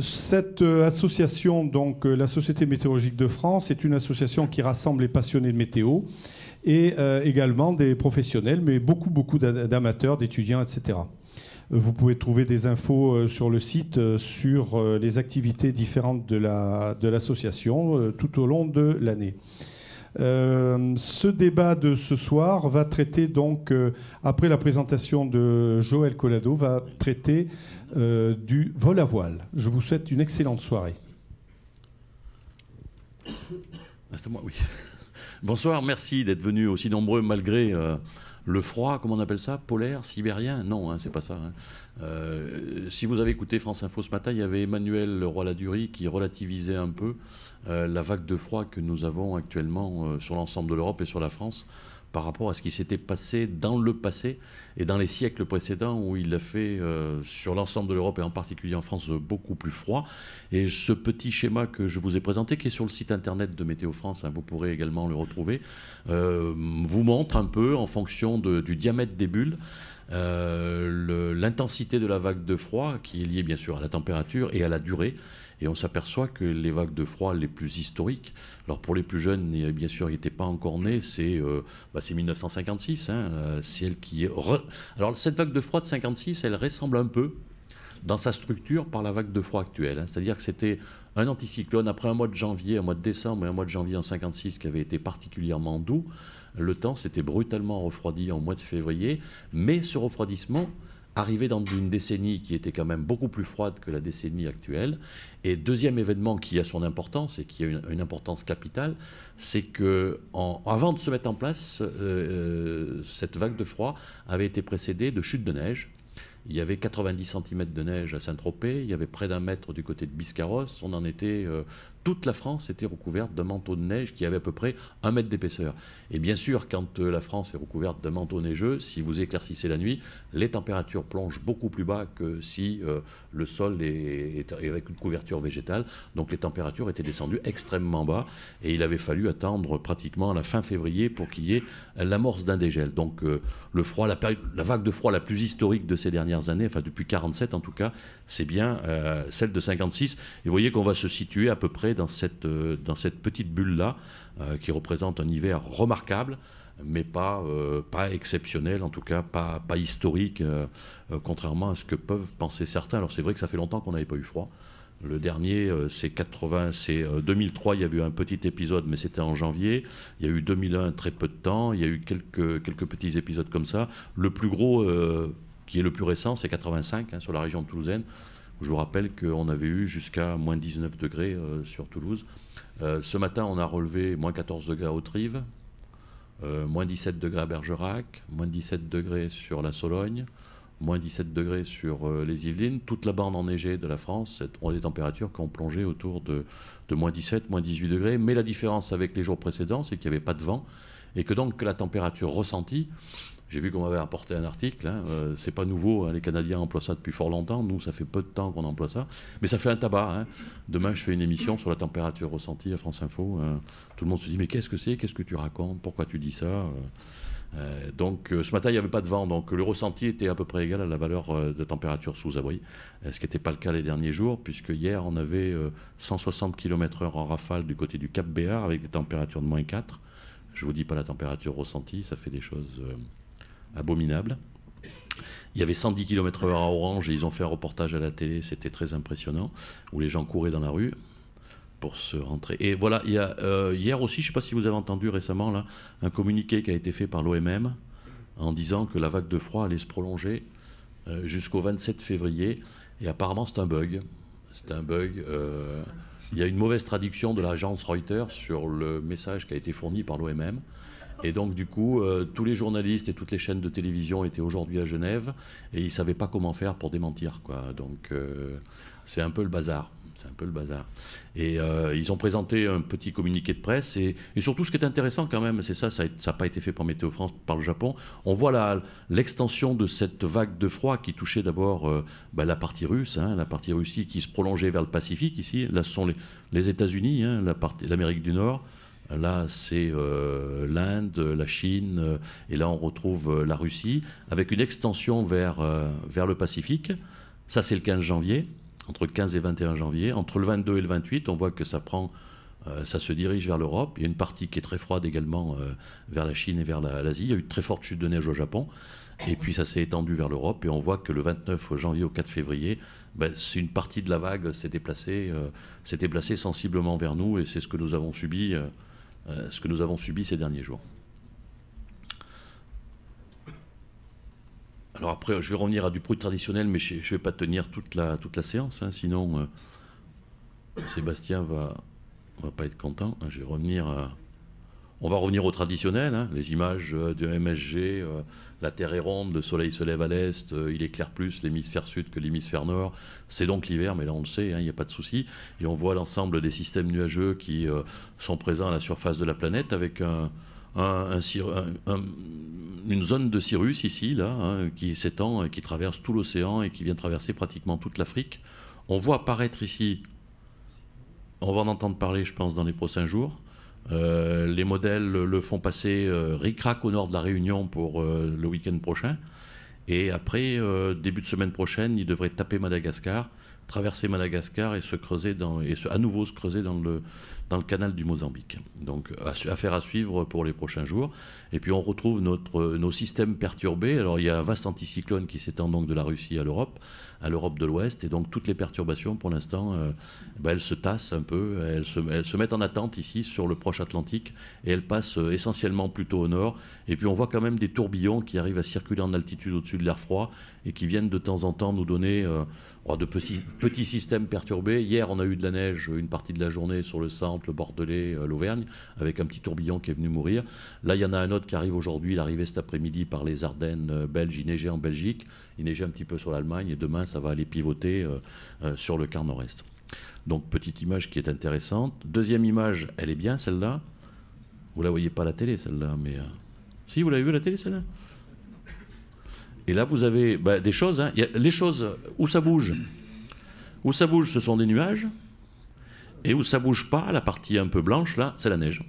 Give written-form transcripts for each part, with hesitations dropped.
Cette association, donc la Société météorologique de France, est une association qui rassemble les passionnés de météo et également des professionnels, mais beaucoup d'amateurs, d'étudiants, etc. Vous pouvez trouver des infos sur le site sur les activités différentes de l'association tout au long de l'année. Ce débat de ce soir va traiter donc, après la présentation de Joël Collado, va traiter du vol à voile. Je vous souhaite une excellente soirée. C'est à moi, oui. Bonsoir, merci d'être venus aussi nombreux malgré le froid, comment on appelle ça, polaire, sibérien? Non, hein, c'est pas ça. Hein. Si vous avez écouté France Info ce matin, il y avait Emmanuel Leroy-Ladurie qui relativisait un peu la vague de froid que nous avons actuellement sur l'ensemble de l'Europe et sur la France par rapport à ce qui s'était passé dans le passé et dans les siècles précédents où il a fait sur l'ensemble de l'Europe et en particulier en France beaucoup plus froid. Et ce petit schéma que je vous ai présenté, qui est sur le site internet de Météo France, hein, vous pourrez également le retrouver, vous montre un peu en fonction du diamètre des bulles l'intensité de la vague de froid qui est liée bien sûr à la température et à la durée. Et on s'aperçoit que les vagues de froid les plus historiques, alors pour les plus jeunes, et bien sûr, ils n'étaient pas encore nés, c'est 1956, hein, celle qui est... Alors cette vague de froid de 56, elle ressemble un peu dans sa structure par la vague de froid actuelle. Hein. C'est-à-dire que c'était un anticyclone après un mois de janvier, un mois de décembre et un mois de janvier en 56 qui avait été particulièrement doux. Le temps s'était brutalement refroidi en mois de février, mais ce refroidissement arrivé dans une décennie qui était quand même beaucoup plus froide que la décennie actuelle. Et deuxième événement qui a son importance et qui a une importance capitale, c'est que avant de se mettre en place, cette vague de froid avait été précédée de chutes de neige. Il y avait 90 cm de neige à Saint-Tropez, il y avait près d'1 mètre du côté de Biscarrosse. On en était, toute la France était recouverte d'un manteau de neige qui avait à peu près 1 mètre d'épaisseur. Et bien sûr, quand la France est recouverte d'un manteau neigeux, si vous éclaircissez la nuit, les températures plongent beaucoup plus bas que si le sol est avec une couverture végétale. Donc les températures étaient descendues extrêmement bas et il avait fallu attendre pratiquement à la fin février pour qu'il y ait l'amorce d'un dégel. Donc le froid, la vague de froid la plus historique de ces dernières années, enfin depuis 47 en tout cas, c'est bien celle de 56. Et vous voyez qu'on va se situer à peu près dans cette petite bulle-là, qui représente un hiver remarquable, mais pas exceptionnel, en tout cas pas historique, contrairement à ce que peuvent penser certains. Alors c'est vrai que ça fait longtemps qu'on n'avait pas eu froid. Le dernier, c'est 2003, il y a eu un petit épisode, mais c'était en janvier. Il y a eu 2001, très peu de temps. Il y a eu quelques petits épisodes comme ça. Le plus gros, qui est le plus récent, c'est 85, hein, sur la région de Toulousaine. Je vous rappelle qu'on avait eu jusqu'à moins 19 degrés sur Toulouse. Ce matin, on a relevé moins 14 degrés à Haute-Rive, moins 17 degrés à Bergerac, moins 17 degrés sur la Sologne, moins 17 degrés sur les Yvelines. Toute la bande enneigée de la France ont des températures qui ont plongé autour de moins 17, moins 18 degrés. Mais la différence avec les jours précédents, c'est qu'il n'y avait pas de vent et que donc la température ressentie... J'ai vu qu'on m'avait apporté un article, hein, c'est pas nouveau, hein, les Canadiens emploient ça depuis fort longtemps, nous ça fait peu de temps qu'on emploie ça, mais ça fait un tabac. Hein. Demain je fais une émission sur la température ressentie à France Info, tout le monde se dit mais qu'est-ce que c'est, qu'est-ce que tu racontes, pourquoi tu dis ça donc ce matin il n'y avait pas de vent, donc le ressenti était à peu près égal à la valeur de température sous abri, ce qui n'était pas le cas les derniers jours, puisque hier on avait 160 km/h en rafale du côté du Cap Béar avec des températures de moins 4. Je ne vous dis pas la température ressentie, ça fait des choses... abominable. Il y avait 110 km/h à Orange et ils ont fait un reportage à la télé, c'était très impressionnant, où les gens couraient dans la rue pour se rentrer. Et voilà, il y a hier aussi, je ne sais pas si vous avez entendu récemment, là, un communiqué qui a été fait par l'OMM en disant que la vague de froid allait se prolonger jusqu'au 27 février. Et apparemment, c'est un bug. C'est un bug. Il y a une mauvaise traduction de l'agence Reuters sur le message qui a été fourni par l'OMM. Et donc, du coup, tous les journalistes et toutes les chaînes de télévision étaient aujourd'hui à Genève et ils ne savaient pas comment faire pour démentir, quoi. Donc, c'est un peu le bazar. C'est un peu le bazar. Et ils ont présenté un petit communiqué de presse. Et surtout, ce qui est intéressant quand même, c'est ça n'a pas été fait par Météo France, par le Japon. On voit l'extension de cette vague de froid qui touchait d'abord la partie russe, hein, la partie Russie qui se prolongeait vers le Pacifique ici. Là, ce sont les États-Unis, hein, l'Amérique du Nord. Là, c'est l'Inde, la Chine, et là, on retrouve la Russie, avec une extension vers le Pacifique. Ça, c'est le 15 janvier. entre le 15 et 21 janvier. Entre le 22 et le 28, on voit que ça prend... ça se dirige vers l'Europe. Il y a une partie qui est très froide également vers la Chine et vers l'Asie. Il y a eu de très fortes chutes de neige au Japon. Et puis ça s'est étendu vers l'Europe. Et on voit que le 29 janvier au 4 février, c'est une partie de la vague s'est déplacée sensiblement vers nous. Et c'est ce que nous avons subi, ces derniers jours. Alors après, je vais revenir à du bruit traditionnel, mais je ne vais pas tenir toute la séance. Hein, sinon, Sébastien va pas être content. Je vais revenir on va revenir au traditionnel, hein, les images de MSG, la Terre est ronde, le soleil se lève à l'est, il éclaire plus l'hémisphère sud que l'hémisphère nord. C'est donc l'hiver, mais là on le sait, il n'y a pas de souci. Et on voit l'ensemble des systèmes nuageux qui sont présents à la surface de la planète avec une zone de cirrus ici, là, hein, qui s'étend, qui traverse tout l'océan et qui vient traverser pratiquement toute l'Afrique. On voit apparaître ici, on va en entendre parler, je pense, dans les prochains jours. Les modèles le font passer ric-rac au nord de la Réunion pour le week-end prochain. Et après, début de semaine prochaine, il devrait taper Madagascar, traverser Madagascar et à nouveau se creuser dans le canal du Mozambique. Donc, affaire à suivre pour les prochains jours. Et puis, on retrouve nos systèmes perturbés. Alors, il y a un vaste anticyclone qui s'étend donc de la Russie à l'Europe de l'Ouest. Et donc, toutes les perturbations, pour l'instant, elles se tassent un peu. Elles se mettent en attente ici sur le proche Atlantique. Et elles passent essentiellement plutôt au nord. Et puis, on voit quand même des tourbillons qui arrivent à circuler en altitude au-dessus de l'air froid et qui viennent de temps en temps nous donner de petits systèmes perturbés. Hier, on a eu de la neige une partie de la journée sur le centre, le Bordelais, l'Auvergne, avec un petit tourbillon qui est venu mourir. Là, il y en a un autre qui arrive aujourd'hui. Il est arrivé cet après-midi par les Ardennes belges. Il neigeait en Belgique, il neigeait un petit peu sur l'Allemagne. Et demain, ça va aller pivoter sur le quart nord-est. Donc, petite image qui est intéressante. Deuxième image, elle est bien, celle-là. Vous la voyez pas à la télé, celle-là, mais... Si, vous l'avez vue à la télé, celle-là ? Et là, vous avez des choses. Hein. Les choses où ça bouge, ce sont des nuages. Et où ça bouge pas, la partie un peu blanche, là, c'est la neige.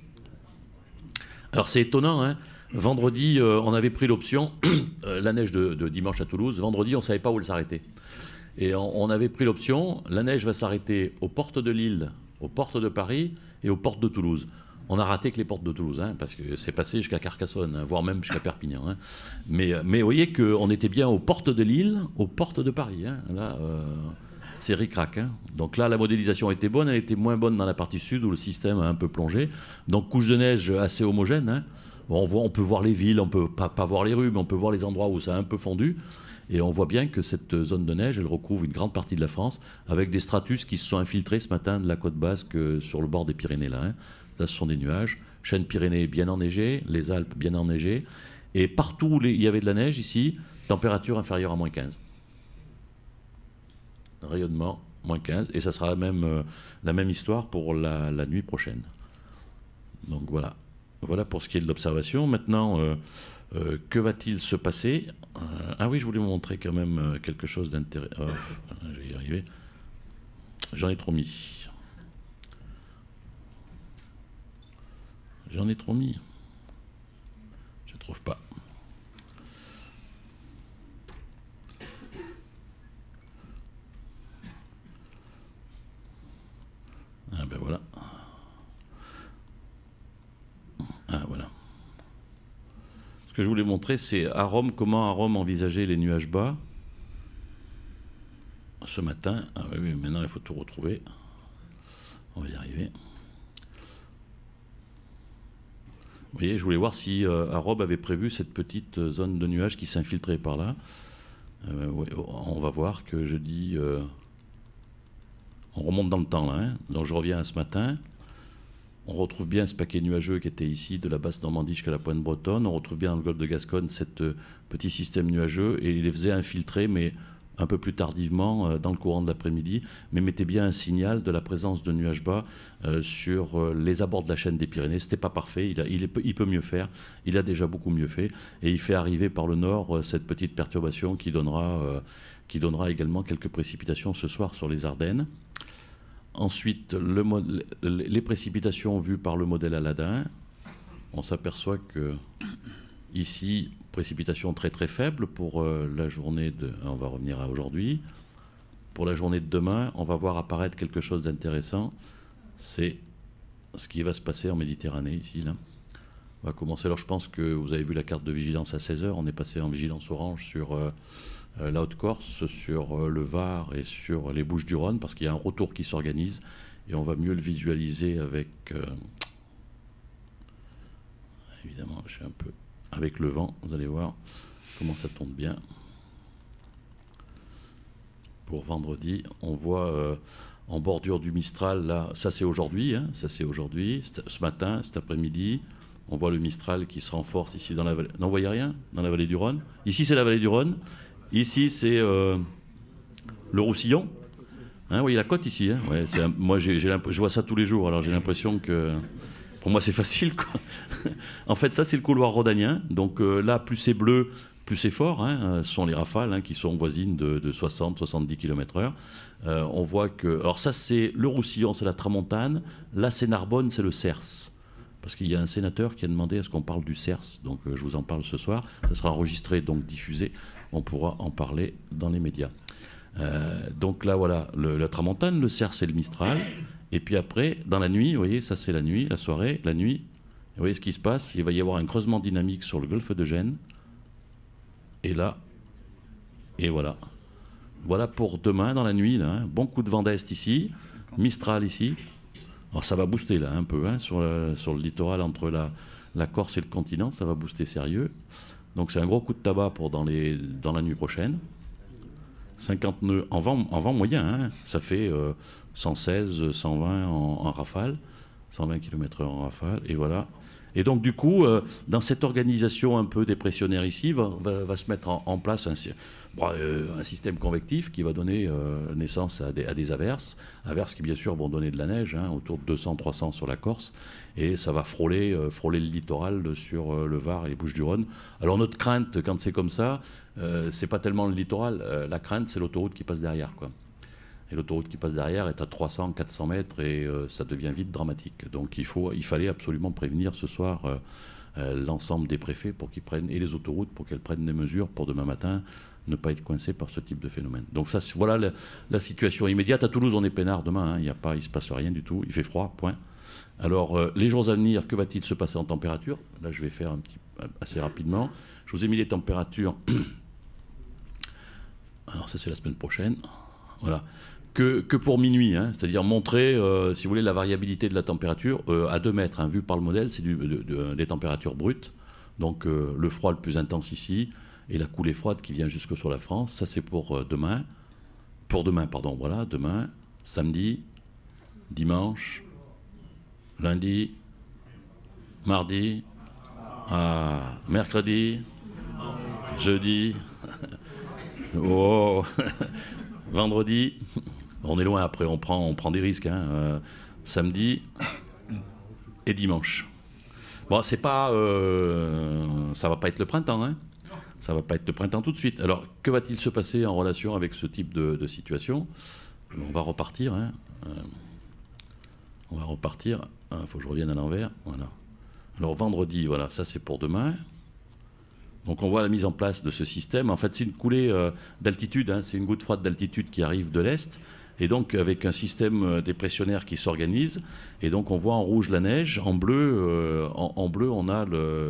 Alors, c'est étonnant. Hein. Vendredi, on avait pris l'option, la neige de dimanche à Toulouse. Vendredi, on ne savait pas où elle s'arrêtait. Et on avait pris l'option, la neige va s'arrêter aux portes de Lille, aux portes de Paris et aux portes de Toulouse. On a raté que les portes de Toulouse, hein, parce que c'est passé jusqu'à Carcassonne, hein, voire même jusqu'à Perpignan. Hein. Mais vous voyez qu'on était bien aux portes de Lille, aux portes de Paris. Hein. Là, c'est ric-rac. Hein. Donc là, la modélisation était bonne, elle était moins bonne dans la partie sud où le système a un peu plongé. Donc couche de neige assez homogène. Hein. Bon, on peut voir les villes, on peut pas voir les rues, mais on peut voir les endroits où ça a un peu fondu. Et on voit bien que cette zone de neige, elle recouvre une grande partie de la France, avec des stratus qui se sont infiltrés ce matin de la côte basque sur le bord des Pyrénées. Là, hein. Là, ce sont des nuages. Chaîne Pyrénées bien enneigée, les Alpes bien enneigées. Et partout où il y avait de la neige, ici, température inférieure à moins 15. Rayonnement, moins 15. Et ça sera la même histoire pour la nuit prochaine. Donc voilà. Voilà pour ce qui est de l'observation. Maintenant, que va-t-il se passer ? Ah oui, je voulais vous montrer quand même quelque chose d'intéressant. Je vais y arriver. J'en ai trop mis. J'en ai trop mis. Je ne trouve pas. Ah ben voilà. Ah voilà. Ce que je voulais montrer, c'est comment à Rome envisager les nuages bas. Ce matin. Ah oui, maintenant il faut tout retrouver. On va y arriver. Vous voyez, je voulais voir si Arobe avait prévu cette petite zone de nuages qui s'infiltrait par là. Ouais, on va voir que je dis... on remonte dans le temps, là. Hein. Donc je reviens à ce matin. On retrouve bien ce paquet nuageux qui était ici, de la basse Normandie jusqu'à la pointe bretonne. On retrouve bien dans le golfe de Gascogne ce petit système nuageux. Et il les faisait infiltrer, mais un peu plus tardivement, dans le courant de l'après-midi, mais mettait bien un signal de la présence de nuages bas sur les abords de la chaîne des Pyrénées. Ce n'était pas parfait, il peut mieux faire, il a déjà beaucoup mieux fait, et il fait arriver par le nord cette petite perturbation qui donnera également quelques précipitations ce soir sur les Ardennes. Ensuite, les précipitations vues par le modèle Aladin, on s'aperçoit que ici, précipitations très très faibles pour la journée on va revenir à aujourd'hui. pour la journée de demain, on va voir apparaître quelque chose d'intéressant. C'est ce qui va se passer en Méditerranée, ici, là. On va commencer. Alors, je pense que vous avez vu la carte de vigilance à 16 h. On est passé en vigilance orange sur la Haute-Corse, sur le Var et sur les Bouches-du-Rhône, parce qu'il y a un retour qui s'organise. Et on va mieux le visualiser avec... évidemment, je suis un peu... Avec le vent, vous allez voir comment ça tourne bien. Pour vendredi, on voit en bordure du Mistral, là, ça c'est aujourd'hui, hein, ça c'est aujourd'hui, ce matin, cet après-midi, on voit le Mistral qui se renforce ici dans la vallée. Non, vous voyez rien dans la vallée du Rhône. Ici c'est la vallée du Rhône, ici c'est le Roussillon. Hein, vous voyez la côte ici, hein, ouais, moi je vois ça tous les jours, alors j'ai l'impression que... Pour moi, c'est facile, quoi. En fait, ça, c'est le couloir rhodanien. Donc là, plus c'est bleu, plus c'est fort. Hein. Ce sont les rafales qui sont voisines de 60-70 km/h. On voit que... Alors ça, c'est le Roussillon, c'est la Tramontane. Là, c'est Narbonne, c'est le Cers. Parce qu'il y a un sénateur qui a demandé à ce qu'on parle du Cers. Donc je vous en parle ce soir. Ça sera enregistré, donc diffusé. On pourra en parler dans les médias. Donc là, voilà, la Tramontane, le Cers et le Mistral. Et puis après, dans la nuit, vous voyez, ça c'est la nuit, la soirée, la nuit. Vous voyez ce qui se passe, il va y avoir un creusement dynamique sur le golfe de Gênes. Et là, et voilà. Voilà pour demain, dans la nuit, là, hein. Bon coup de vent d'est ici, Mistral ici. Alors ça va booster là un peu, hein, sur le littoral entre la Corse et le continent, ça va booster sérieux. Donc c'est un gros coup de tabac pour dans la nuit prochaine. 50 nœuds en vent moyen, hein. Ça fait 116, 120 en rafale, 120 km/h en rafale, et voilà. Et donc du coup, dans cette organisation un peu dépressionnaire ici, va se mettre en place un système convectif qui va donner naissance à des averses qui bien sûr vont donner de la neige, hein, autour de 200-300 sur la Corse, et ça va frôler le littoral sur le Var et les Bouches-du-Rhône. Alors notre crainte, quand c'est comme ça, c'est pas tellement le littoral, la crainte c'est l'autoroute qui passe derrière, quoi. Et l'autoroute qui passe derrière est à 300-400 mètres et ça devient vite dramatique. Donc il fallait absolument prévenir ce soir l'ensemble des préfets pour qu'ils prennent, et les autoroutes pour qu'elles prennent des mesures pour demain matin ne pas être coincées par ce type de phénomène. Donc ça, voilà la situation immédiate. À Toulouse, on est peinard demain, hein, il ne se passe rien du tout, il fait froid, point. Alors les jours à venir, que va-t-il se passer en température? Là, je vais faire assez rapidement. Je vous ai mis les températures. Alors ça, c'est la semaine prochaine. Voilà. Que pour minuit, hein, c'est-à-dire montrer, si vous voulez, la variabilité de la température à 2 mètres, hein, vu par le modèle, c'est des températures brutes, donc le froid le plus intense ici, et la coulée froide qui vient jusque sur la France. Ça c'est pour demain, voilà, demain, samedi, dimanche, lundi, mardi, mercredi, jeudi, oh, vendredi. On est loin après, on prend des risques, hein, samedi et dimanche. Bon, c'est pas, ça va pas être le printemps, hein. Ça va pas être le printemps tout de suite. Alors, que va-t-il se passer en relation avec ce type de situation? On va repartir, hein. On va repartir. Il faut que je revienne à l'envers. Voilà. Alors, vendredi, voilà, ça c'est pour demain. Donc on voit la mise en place de ce système. En fait, c'est une coulée d'altitude, hein, c'est une goutte froide d'altitude qui arrive de l'est, et donc avec un système dépressionnaire qui s'organise. Et donc on voit en rouge la neige, en bleu, on a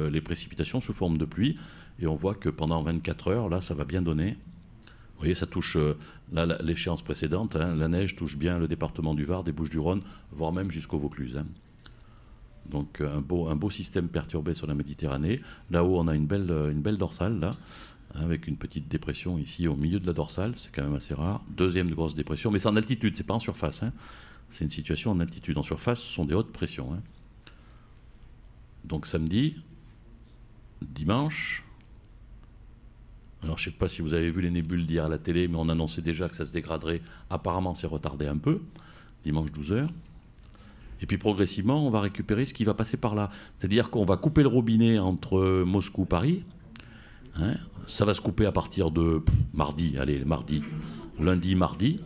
les précipitations sous forme de pluie, et on voit que pendant 24 heures, là, ça va bien donner. Vous voyez, ça touche l'échéance précédente, hein, la neige touche bien le département du Var, des Bouches-du-Rhône, voire même jusqu'au Vaucluse, hein. Donc un beau système perturbé sur la Méditerranée. Là-haut, on a une belle dorsale, là, avec une petite dépression ici au milieu de la dorsale. C'est quand même assez rare. Deuxième grosse dépression, mais c'est en altitude, c'est pas en surface, hein. C'est une situation en altitude. En surface, ce sont des hautes pressions, hein. Donc samedi, dimanche. Alors je ne sais pas si vous avez vu les nébules d'hier à la télé, mais on annonçait déjà que ça se dégraderait. Apparemment, c'est retardé un peu. Dimanche 12 h. Et puis progressivement, on va récupérer ce qui va passer par là. C'est-à-dire qu'on va couper le robinet entre Moscou et Paris. Hein, ça va se couper à partir de mardi, lundi, mardi.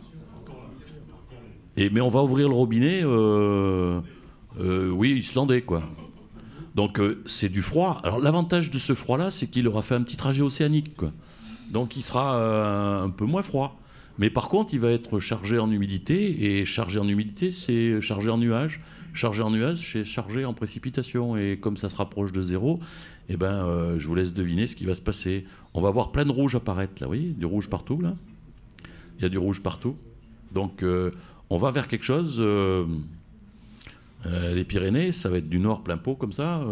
Mais on va ouvrir le robinet, oui, islandais, quoi. Donc c'est du froid. Alors l'avantage de ce froid-là, c'est qu'il aura fait un petit trajet océanique, quoi. Donc il sera un peu moins froid. Mais par contre, il va être chargé en humidité, et chargé en humidité, c'est chargé en nuages. Chargé en nuages, c'est chargé en précipitation. Et comme ça se rapproche de zéro, eh ben, je vous laisse deviner ce qui va se passer. On va voir plein de rouge apparaître, là, vous voyez, du rouge partout, là. Il y a du rouge partout. Donc, on va vers quelque chose... les Pyrénées, ça va être du nord plein pot, comme ça.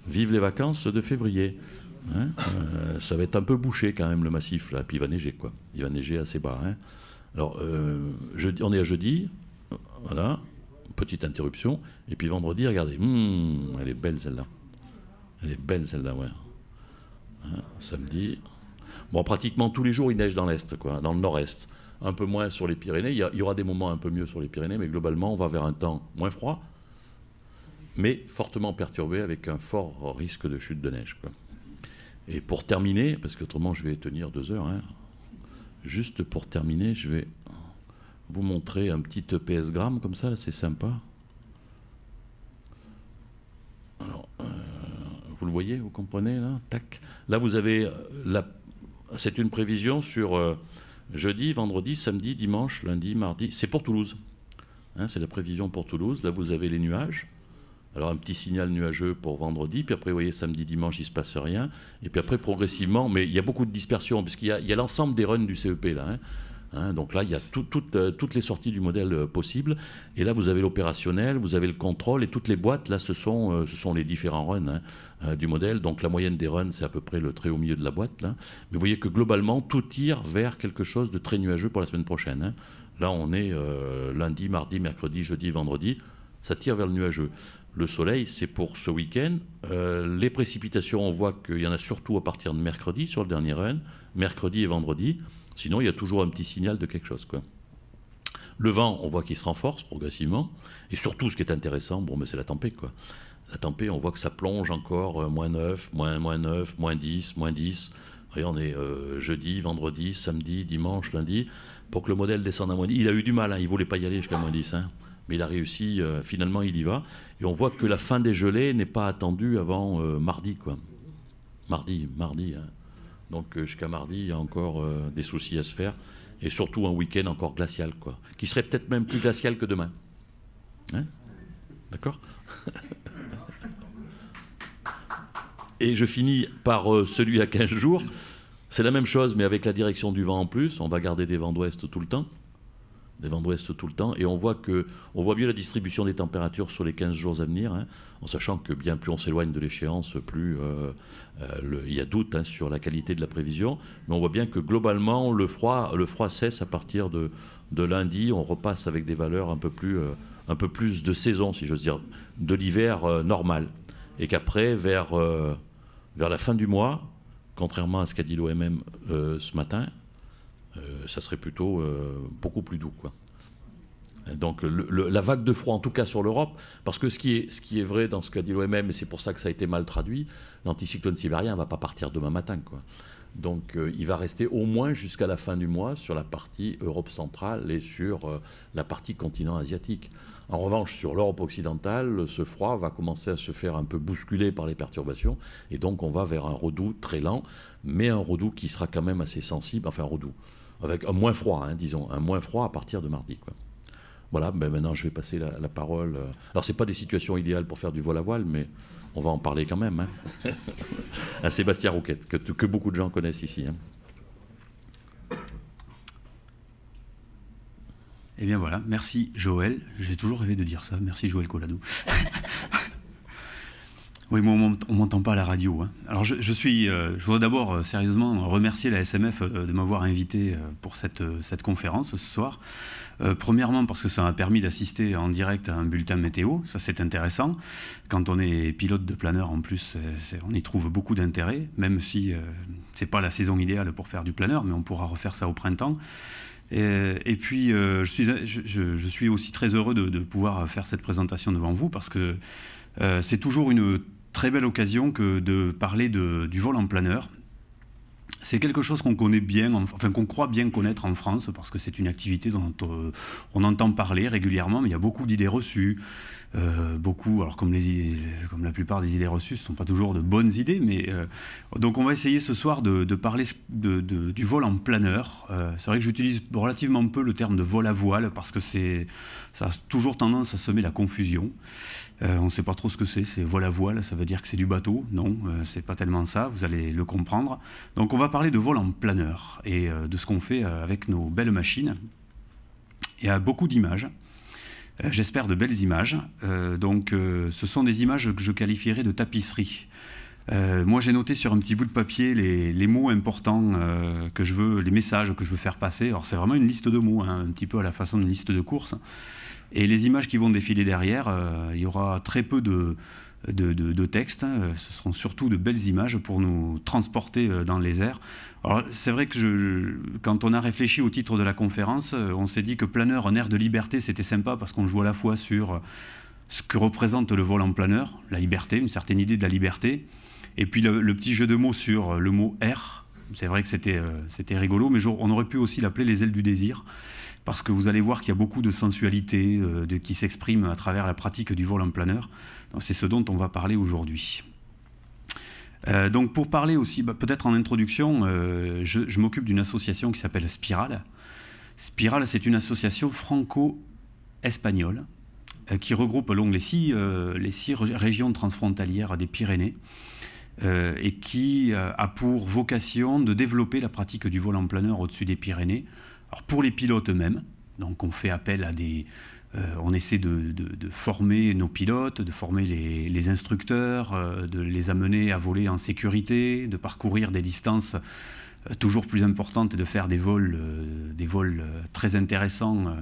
Vive les vacances de février. Hein, ça va être un peu bouché quand même le massif là, puis il va neiger quoi. Il va neiger assez bas. Hein. Alors on est à jeudi, voilà, petite interruption, et puis vendredi, regardez, elle est belle celle-là. Elle est belle celle-là, ouais. Hein, samedi, bon pratiquement tous les jours il neige dans l'est quoi, dans le nord-est. Un peu moins sur les Pyrénées, il y aura des moments un peu mieux sur les Pyrénées, mais globalement on va vers un temps moins froid, mais fortement perturbé avec un fort risque de chute de neige quoi. Et pour terminer, parce qu'autrement je vais tenir 2 heures, hein, juste pour terminer, je vais vous montrer un petit EPS gramme comme ça, là, c'est sympa. Alors, vous le voyez, vous comprenez là, tac. Là vous avez, c'est une prévision sur jeudi, vendredi, samedi, dimanche, lundi, mardi. C'est pour Toulouse. Hein, c'est la prévision pour Toulouse. Là vous avez les nuages. Alors un petit signal nuageux pour vendredi, puis après vous voyez samedi, dimanche, il ne se passe rien, et puis après progressivement, mais il y a beaucoup de dispersion, puisqu'il y a l'ensemble des runs du CEP là, hein, donc là il y a toutes les sorties du modèle possibles, et là vous avez l'opérationnel, vous avez le contrôle, et toutes les boîtes là ce sont les différents runs du modèle, donc la moyenne des runs c'est à peu près le trait au milieu de la boîte, là. Mais vous voyez que globalement tout tire vers quelque chose de très nuageux pour la semaine prochaine. Hein. Là on est lundi, mardi, mercredi, jeudi, vendredi, ça tire vers le nuageux. Le soleil, c'est pour ce week-end. Les précipitations, on voit qu'il y en a surtout à partir de mercredi, sur le dernier run, mercredi et vendredi. Sinon, il y a toujours un petit signal de quelque chose, quoi. Le vent, on voit qu'il se renforce progressivement. Et surtout, ce qui est intéressant, bon, mais c'est la tempête, quoi. La tempête, on voit que ça plonge encore, moins 9, moins 9, moins 10, moins 10. Voyez, on est jeudi, vendredi, samedi, dimanche, lundi. Pour que le modèle descende à moins 10. Il a eu du mal, hein, il ne voulait pas y aller jusqu'à moins 10, hein. Mais il a réussi, finalement il y va. Et on voit que la fin des gelées n'est pas attendue avant mardi, quoi. Mardi. Hein. Donc jusqu'à mardi, il y a encore des soucis à se faire. Et surtout un week-end encore glacial, quoi. Qui serait peut-être même plus glacial que demain. Hein? D'accord? Et je finis par celui à 15 jours. C'est la même chose, mais avec la direction du vent en plus. On va garder des vents d'ouest tout le temps. Des vents d'ouest tout le temps, et on voit bien la distribution des températures sur les 15 jours à venir, hein, en sachant que bien plus on s'éloigne de l'échéance, plus il y a doute hein, sur la qualité de la prévision, mais on voit bien que globalement le froid cesse à partir de lundi, on repasse avec des valeurs un peu plus de saison, si j'ose dire, de l'hiver normal, et qu'après, vers la fin du mois, contrairement à ce qu'a dit l'OMM ce matin, ça serait plutôt beaucoup plus doux, quoi. Donc la vague de froid, en tout cas sur l'Europe, parce que ce qui est vrai dans ce qu'a dit l'OMM, et c'est pour ça que ça a été mal traduit, l'anticyclone sibérien ne va pas partir demain matin, quoi. Donc il va rester au moins jusqu'à la fin du mois sur la partie Europe centrale et sur la partie continent asiatique. En revanche, sur l'Europe occidentale, ce froid va commencer à se faire un peu bousculer par les perturbations, et donc on va vers un redout très lent, mais un redout qui sera quand même assez sensible, enfin un redout, avec un moins froid, hein, disons, un moins froid à partir de mardi, quoi. Voilà, ben maintenant je vais passer la parole. Alors c'est pas des situations idéales pour faire du vol à voile, mais on va en parler quand même, hein. À Sébastien Rouquette, que beaucoup de gens connaissent ici, hein. Eh bien voilà, merci Joël. J'ai toujours rêvé de dire ça. Merci Joël Coladou. Oui, moi on m'entend pas à la radio, hein. Alors je voudrais d'abord sérieusement remercier la SMF de m'avoir invité pour cette conférence ce soir. Premièrement parce que ça m'a permis d'assister en direct à un bulletin météo, ça c'est intéressant. Quand on est pilote de planeur en plus, on y trouve beaucoup d'intérêt, même si c'est pas la saison idéale pour faire du planeur, mais on pourra refaire ça au printemps. Et puis je suis aussi très heureux de pouvoir faire cette présentation devant vous parce que c'est toujours une très belle occasion que de parler du vol en planeur. C'est quelque chose qu'on connaît bien, enfin qu'on croit bien connaître en France, parce que c'est une activité dont on entend parler régulièrement, mais il y a beaucoup d'idées reçues. Alors comme la plupart des idées reçues, ce ne sont pas toujours de bonnes idées, mais donc on va essayer ce soir de parler du vol en planeur. C'est vrai que j'utilise relativement peu le terme de vol à voile, parce que ça a toujours tendance à semer la confusion. On ne sait pas trop ce que c'est vol à voile, ça veut dire que c'est du bateau. Non, c'est pas tellement ça, vous allez le comprendre. Donc on va parler de vol en planeur et de ce qu'on fait avec nos belles machines. Il y a beaucoup d'images, j'espère de belles images. Ce sont des images que je qualifierais de tapisserie. Moi j'ai noté sur un petit bout de papier les mots importants que je veux, les messages que je veux faire passer. Alors c'est vraiment une liste de mots, hein, un petit peu à la façon d'une liste de courses. Et les images qui vont défiler derrière, il y aura très peu de texte. Ce seront surtout de belles images pour nous transporter dans les airs. Alors c'est vrai que quand on a réfléchi au titre de la conférence, on s'est dit que planeur, un air de liberté, c'était sympa parce qu'on joue à la fois sur ce que représente le vol en planeur, la liberté, une certaine idée de la liberté, et puis le petit jeu de mots sur le mot air. C'est vrai que c'était rigolo, mais on aurait pu aussi l'appeler les ailes du désir, parce que vous allez voir qu'il y a beaucoup de sensualité qui s'exprime à travers la pratique du vol en planeur. C'est ce dont on va parler aujourd'hui. Donc pour parler aussi, peut-être en introduction, je m'occupe d'une association qui s'appelle Spiral. Spiral, c'est une association franco-espagnole qui regroupe les six régions transfrontalières des Pyrénées et qui a pour vocation de développer la pratique du vol en planeur au-dessus des Pyrénées. Alors pour les pilotes eux-mêmes, donc on fait appel à on essaie de former nos pilotes, de former les instructeurs, de les amener à voler en sécurité, de parcourir des distances toujours plus importantes et de faire des vols très intéressants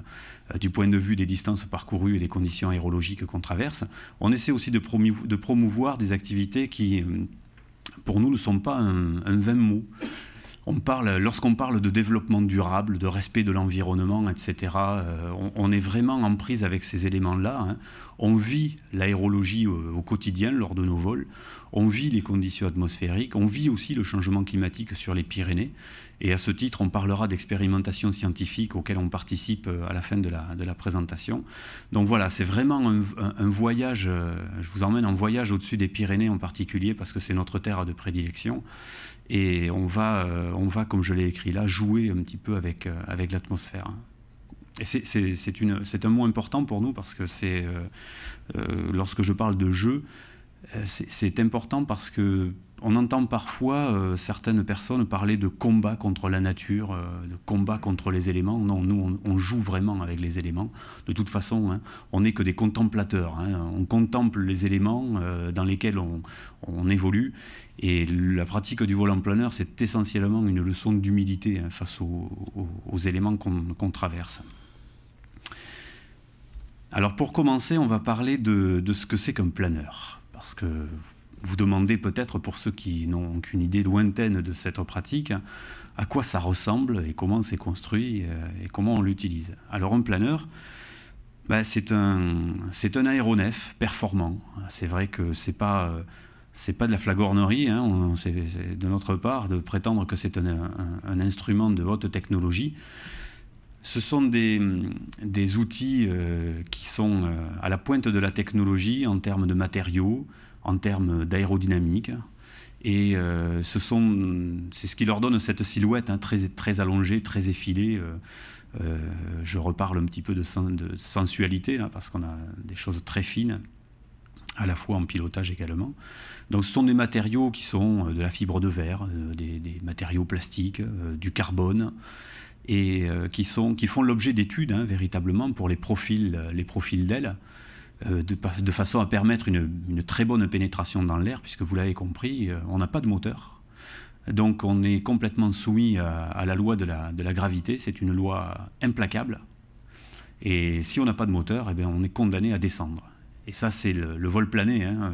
du point de vue des distances parcourues et des conditions aérologiques qu'on traverse. On essaie aussi de promouvoir des activités qui, pour nous, ne sont pas un vain mot. Lorsqu'on parle de développement durable, de respect de l'environnement, etc., on est vraiment en prise avec ces éléments-là. Hein. On vit l'aérologie au quotidien lors de nos vols, on vit les conditions atmosphériques, on vit aussi le changement climatique sur les Pyrénées. Et à ce titre, on parlera d'expérimentations scientifiques auxquelles on participe à la fin de la présentation. Donc voilà, c'est vraiment un voyage, je vous emmène en voyage au-dessus des Pyrénées en particulier, parce que c'est notre terre de prédilection. Et on va, comme je l'ai écrit là, jouer un petit peu avec l'atmosphère. Et c'est un mot important pour nous, parce que lorsque je parle de jeu, c'est important parce que on entend parfois certaines personnes parler de combat contre la nature, de combat contre les éléments. Non, nous, on joue vraiment avec les éléments. De toute façon, hein, on n'est que des contemplateurs. Hein. On contemple les éléments dans lesquels on évolue. Et la pratique du vol en planeur, c'est essentiellement une leçon d'humilité hein, face aux éléments qu'on traverse. Alors pour commencer, on va parler de ce que c'est qu'un planeur. Parce que vous demandez peut-être, pour ceux qui n'ont aucune idée lointaine de cette pratique, à quoi ça ressemble et comment c'est construit et comment on l'utilise. Alors un planeur, c'est un aéronef performant. C'est vrai que c'est pas de la flagornerie, hein. C'est de notre part de prétendre que c'est un instrument de haute technologie. Ce sont des outils qui sont à la pointe de la technologie en termes de matériaux, en termes d'aérodynamique. Et c'est ce qui leur donne cette silhouette hein, très, très allongée, très effilée. Je reparle un petit peu de sensualité, là, parce qu'on a des choses très fines, à la fois en pilotage également. Donc ce sont des matériaux qui sont de la fibre de verre, des matériaux plastiques, du carbone, et qui font l'objet d'études hein, véritablement pour les profils d'ailes, de façon à permettre une très bonne pénétration dans l'air, puisque vous l'avez compris, on n'a pas de moteur. Donc on est complètement soumis à la loi de la gravité, c'est une loi implacable. Et si on n'a pas de moteur, eh bien, on est condamné à descendre. Et ça, c'est le vol plané, hein.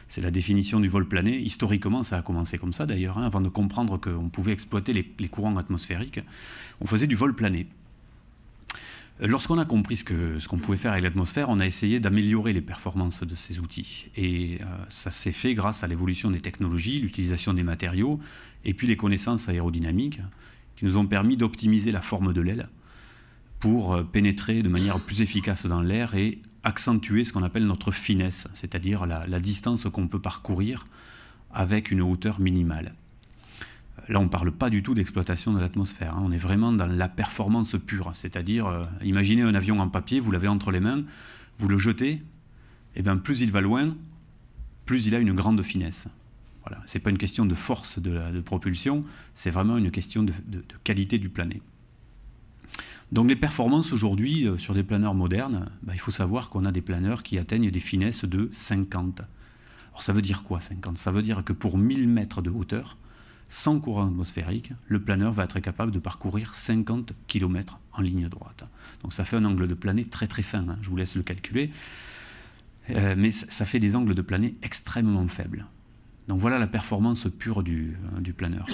C'est la définition du vol plané. Historiquement, ça a commencé comme ça d'ailleurs, hein, avant de comprendre qu'on pouvait exploiter les courants atmosphériques. On faisait du vol plané. Lorsqu'on a compris ce qu'on pouvait faire avec l'atmosphère, on a essayé d'améliorer les performances de ces outils. Et ça s'est fait grâce à l'évolution des technologies, l'utilisation des matériaux, et puis les connaissances aérodynamiques qui nous ont permis d'optimiser la forme de l'aile pour pénétrer de manière plus efficace dans l'air et accentuer ce qu'on appelle notre finesse, c'est-à-dire la distance qu'on peut parcourir avec une hauteur minimale. Là, on ne parle pas du tout d'exploitation de l'atmosphère. On est vraiment dans la performance pure. C'est-à-dire, imaginez un avion en papier, vous l'avez entre les mains, vous le jetez, et bien plus il va loin, plus il a une grande finesse. Voilà. Ce n'est pas une question de force de propulsion, c'est vraiment une question de qualité du plané. Donc les performances aujourd'hui, sur des planeurs modernes, il faut savoir qu'on a des planeurs qui atteignent des finesses de 50. Alors ça veut dire quoi 50 ? Ça veut dire que pour 1000 mètres de hauteur, sans courant atmosphérique, le planeur va être capable de parcourir 50 km en ligne droite. Donc ça fait un angle de planée très très fin, je vous laisse le calculer, mais ça fait des angles de planée extrêmement faibles. Donc voilà la performance pure du planeur.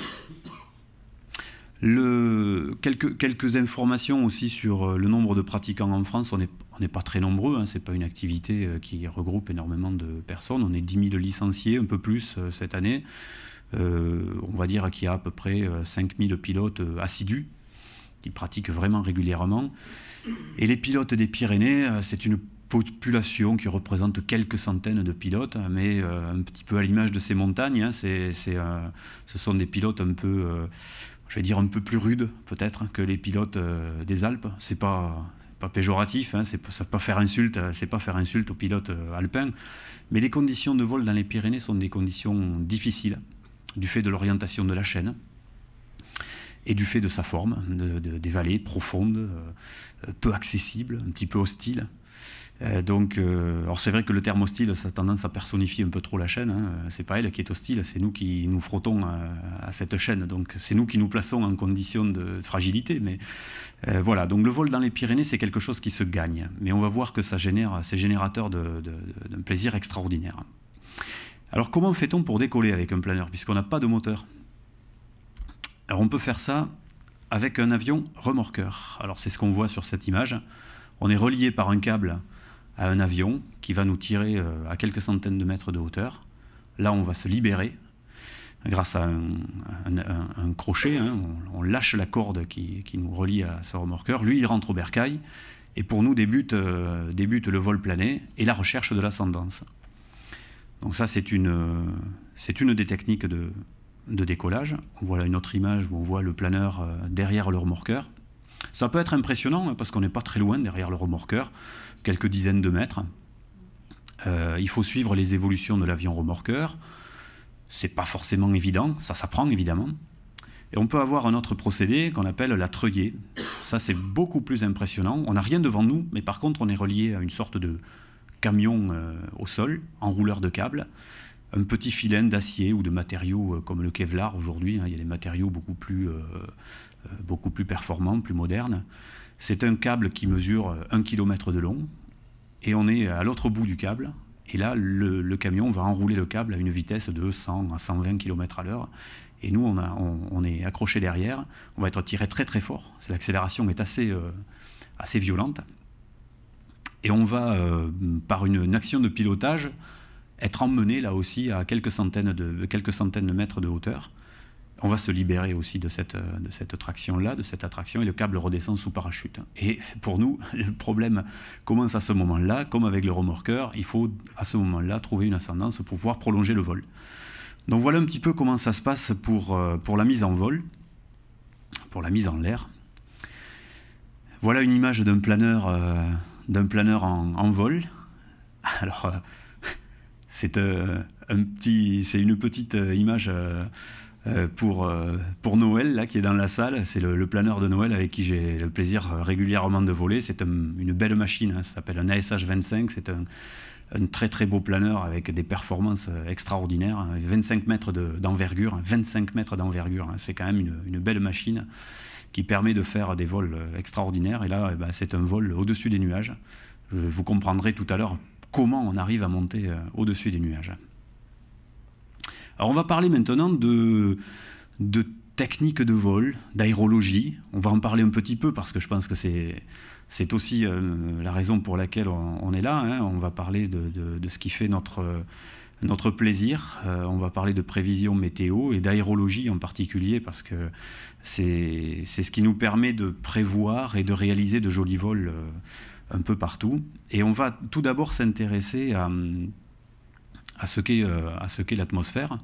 Quelques informations aussi sur le nombre de pratiquants en France. On n'est pas très nombreux, ce n'est pas une activité qui regroupe énormément de personnes. On est 10 000 licenciés, un peu plus cette année. On va dire qu'il y a à peu près 5000 pilotes assidus qui pratiquent vraiment régulièrement. Et les pilotes des Pyrénées, c'est une population qui représente quelques centaines de pilotes, mais un petit peu à l'image de ces montagnes. Ce sont des pilotes un peu, je vais dire un peu plus rudes peut-être que les pilotes des Alpes. C'est pas péjoratif, c'est pas faire insulte aux pilotes alpins, mais les conditions de vol dans les Pyrénées sont des conditions difficiles, du fait de l'orientation de la chaîne et du fait de sa forme, des vallées profondes, peu accessibles, un petit peu hostiles. Alors c'est vrai que le terme hostile, ça a tendance à personnifier un peu trop la chaîne. C'est pas elle qui est hostile, c'est nous qui nous frottons à cette chaîne. Donc c'est nous qui nous plaçons en condition de fragilité. Mais voilà, donc le vol dans les Pyrénées, c'est quelque chose qui se gagne. Mais on va voir que c'est générateur d'un plaisir extraordinaire. Alors comment fait-on pour décoller avec un planeur, puisqu'on n'a pas de moteur? Alors on peut faire ça avec un avion remorqueur. Alors c'est ce qu'on voit sur cette image. On est relié par un câble à un avion qui va nous tirer à quelques centaines de mètres de hauteur. Là on va se libérer grâce à un crochet. On lâche la corde qui nous relie à ce remorqueur. Lui il rentre au bercail et pour nous débute le vol plané et la recherche de l'ascendance. Donc ça, c'est une des techniques de décollage. On voit là une autre image où on voit le planeur derrière le remorqueur. Ça peut être impressionnant parce qu'on n'est pas très loin derrière le remorqueur, quelques dizaines de mètres. Il faut suivre les évolutions de l'avion remorqueur. C'est pas forcément évident, ça s'apprend évidemment. Et on peut avoir un autre procédé qu'on appelle la treuillée. Ça, c'est beaucoup plus impressionnant. On n'a rien devant nous, mais par contre, on est relié à une sorte de camion au sol, enrouleur de câbles, un petit filet d'acier ou de matériaux comme le Kevlar aujourd'hui. Il y a des matériaux beaucoup plus performants, plus modernes. C'est un câble qui mesure 1 km de long et on est à l'autre bout du câble. Et là, le camion va enrouler le câble à une vitesse de 100 à 120 km à l'heure. Et nous, on est accroché derrière. On va être tiré très très fort. L'accélération est assez violente. Et on va, par une action de pilotage, être emmené là aussi à quelques centaines de mètres de hauteur. On va se libérer aussi de cette traction-là, de cette attraction, et le câble redescend sous parachute. Et pour nous, le problème commence à ce moment-là, comme avec le remorqueur, il faut à ce moment-là trouver une ascendance pour pouvoir prolonger le vol. Donc voilà un petit peu comment ça se passe pour la mise en vol, pour la mise en l'air. Voilà une image d'un planeur en vol. Alors, c'est une petite image pour Noël, là, qui est dans la salle. C'est le planeur de Noël avec qui j'ai le plaisir régulièrement de voler. C'est une belle machine, ça s'appelle un ASH-25. C'est un très très beau planeur avec des performances extraordinaires. 25 mètres d'envergure. 25 mètres d'envergure, c'est quand même une belle machine qui permet de faire des vols extraordinaires. Et là, c'est un vol au-dessus des nuages. Vous comprendrez tout à l'heure comment on arrive à monter au-dessus des nuages. Alors on va parler maintenant de techniques de vol, d'aérologie. On va en parler un petit peu parce que je pense que c'est C'est aussi la raison pour laquelle on est là, hein. On va parler de ce qui fait notre plaisir, on va parler de prévision météo et d'aérologie en particulier, parce que c'est ce qui nous permet de prévoir et de réaliser de jolis vols un peu partout. Et on va tout d'abord s'intéresser à ce qu'est l'atmosphère.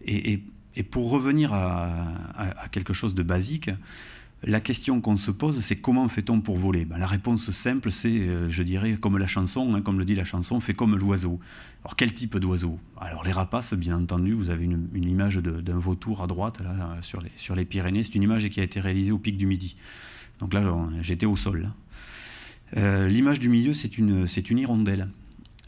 Et pour revenir à quelque chose de basique, la question qu'on se pose, c'est comment fait-on pour voler? La réponse simple, c'est, je dirais, comme la chanson, hein, comme le dit la chanson, fait comme l'oiseau. Alors quel type d'oiseau? Alors les rapaces, bien entendu, vous avez une image d'un vautour à droite, là, sur les Pyrénées. C'est une image qui a été réalisée au pic du Midi. Donc là, j'étais au sol. L'image du milieu, c'est une hirondelle.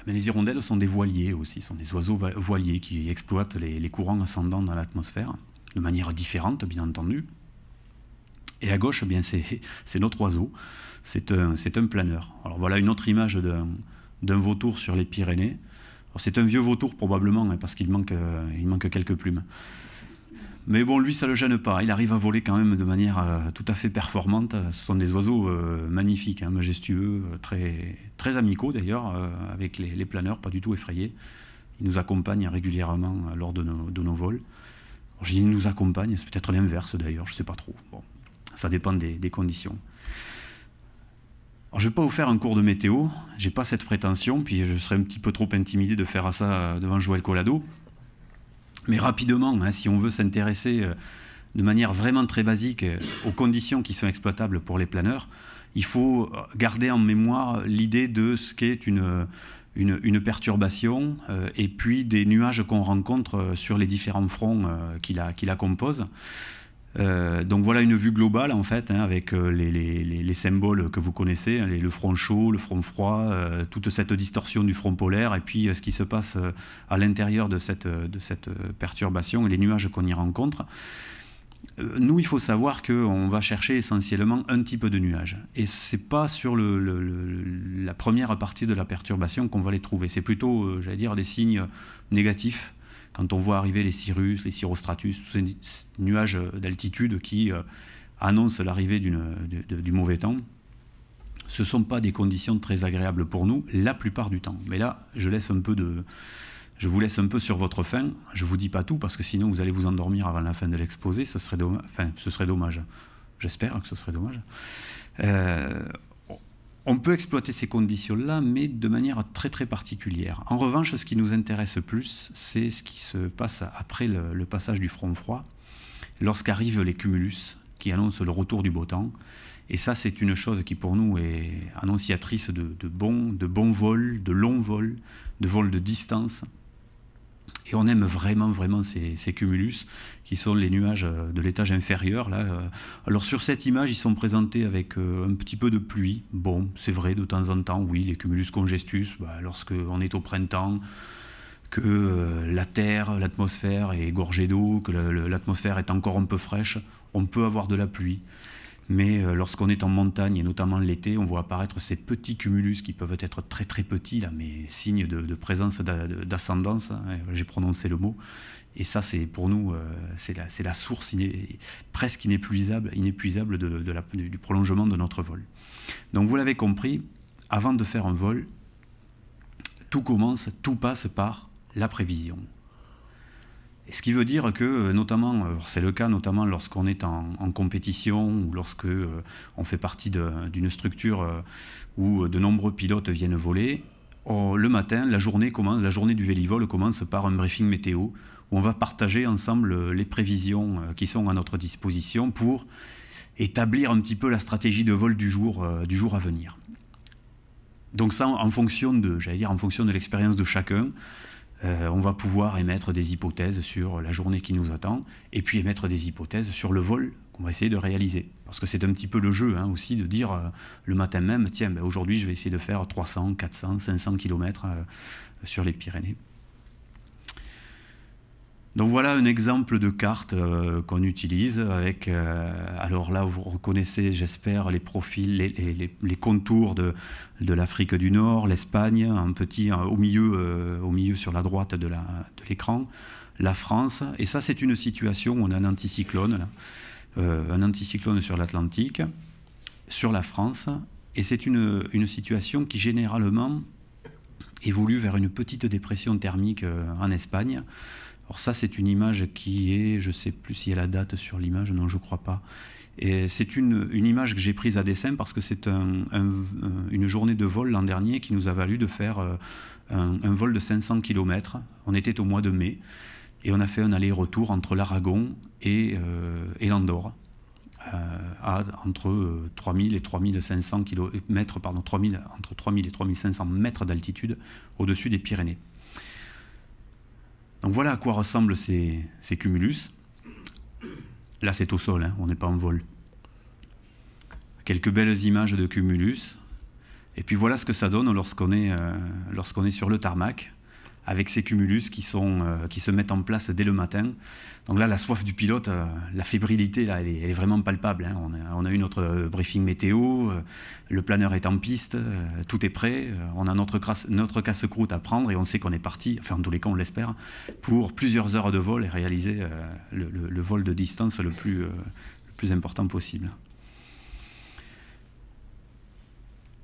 Mais les hirondelles sont des voiliers aussi, sont des oiseaux voiliers qui exploitent les courants ascendants dans l'atmosphère, de manière différente, bien entendu. Et à gauche, eh bien, c'est notre oiseau, c'est un planeur. Alors voilà une autre image d'un vautour sur les Pyrénées. C'est un vieux vautour probablement, hein, parce qu'il manque quelques plumes. Mais bon, lui, ça ne le gêne pas. Il arrive à voler quand même de manière tout à fait performante. Ce sont des oiseaux magnifiques, hein, majestueux, très, très amicaux d'ailleurs, avec les planeurs, pas du tout effrayés. Ils nous accompagnent régulièrement lors de nos vols. Alors, je dis ils nous accompagnent, c'est peut-être l'inverse d'ailleurs, je ne sais pas trop. Bon. Ça dépend des conditions. Alors, je ne vais pas vous faire un cours de météo, je n'ai pas cette prétention, puis je serais un petit peu trop intimidé de faire ça devant Joël Collado. Mais rapidement, hein, si on veut s'intéresser de manière vraiment très basique aux conditions qui sont exploitables pour les planeurs, il faut garder en mémoire l'idée de ce qu'est une perturbation et puis des nuages qu'on rencontre sur les différents fronts qui la composent. Donc voilà une vue globale en fait, hein, avec les symboles que vous connaissez, hein, le front chaud, le front froid, toute cette distorsion du front polaire et puis ce qui se passe à l'intérieur de cette perturbation et les nuages qu'on y rencontre. Nous, il faut savoir qu'on va chercher essentiellement un type de nuage. Et ce n'est pas sur la première partie de la perturbation qu'on va les trouver. C'est plutôt, j'allais dire, des signes négatifs. Quand on voit arriver les cirrus, les cirrostratus, tous ces nuages d'altitude qui annoncent l'arrivée du mauvais temps, ce ne sont pas des conditions très agréables pour nous la plupart du temps. Mais là, je vous laisse un peu sur votre faim. Je ne vous dis pas tout parce que sinon vous allez vous endormir avant la fin de l'exposé. Ce serait dommage. J'espère que ce serait dommage. On peut exploiter ces conditions-là, mais de manière très très particulière. En revanche, ce qui nous intéresse plus, c'est ce qui se passe après le passage du front froid, lorsqu'arrivent les cumulus, qui annoncent le retour du beau temps. Et ça, c'est une chose qui pour nous est annonciatrice de bons vols, de longs vols, de vols de distance. Et on aime vraiment, vraiment ces cumulus, qui sont les nuages de l'étage inférieur. Là. Alors sur cette image, ils sont présentés avec un petit peu de pluie. Bon, c'est vrai, de temps en temps, oui, les cumulus congestus, lorsqu'on est au printemps, que la Terre, l'atmosphère est gorgée d'eau, que l'atmosphère est encore un peu fraîche, on peut avoir de la pluie. Mais lorsqu'on est en montagne, et notamment l'été, on voit apparaître ces petits cumulus qui peuvent être très très petits, là, mais signes de présence d'ascendance, hein, j'ai prononcé le mot. Et ça, c'est pour nous, c'est la source presque inépuisable du prolongement de notre vol. Donc vous l'avez compris, avant de faire un vol, tout passe par la prévision. Et ce qui veut dire que, notamment, c'est le cas notamment lorsqu'on est en compétition ou lorsque on fait partie d'une structure où de nombreux pilotes viennent voler, le matin, la journée du Vélivol commence par un briefing météo où on va partager ensemble les prévisions qui sont à notre disposition pour établir un petit peu la stratégie de vol du jour à venir. Donc ça, en fonction de l'expérience de chacun, on va pouvoir émettre des hypothèses sur la journée qui nous attend et puis émettre des hypothèses sur le vol qu'on va essayer de réaliser. Parce que c'est un petit peu le jeu aussi de dire le matin même, tiens, aujourd'hui je vais essayer de faire 300, 400, 500 km sur les Pyrénées. Donc voilà un exemple de carte qu'on utilise avec, alors là vous reconnaissez j'espère les profils, les contours de l'Afrique du Nord, l'Espagne, un petit au milieu sur la droite de l'écran, la France, et ça c'est une situation où on a un anticyclone, là, un anticyclone sur l'Atlantique, sur la France, Et c'est une situation qui généralement évolue vers une petite dépression thermique en Espagne. Alors ça, c'est une image qui est, je ne sais plus s'il y a la date sur l'image, non, je ne crois pas. Et c'est une image que j'ai prise à dessein parce que c'est une journée de vol l'an dernier qui nous a valu de faire un vol de 500 km. On était au mois de mai et on a fait un aller-retour entre l'Aragon et l'Andorre. Entre 3000 et 3500 km, pardon, entre 3000 et 3500 mètres d'altitude au-dessus des Pyrénées. Donc voilà à quoi ressemblent ces cumulus. Là, c'est au sol, hein, on n'est pas en vol. Quelques belles images de cumulus. Et puis voilà ce que ça donne lorsqu'on est sur le tarmac, avec ces cumulus qui se mettent en place dès le matin. Donc là, la soif du pilote, la fébrilité, là, elle est vraiment palpable. Hein. On a eu notre briefing météo, le planeur est en piste, tout est prêt. On a notre casse-croûte à prendre et on sait qu'on est parti, enfin en tous les cas on l'espère, pour plusieurs heures de vol et réaliser le vol de distance le plus important possible.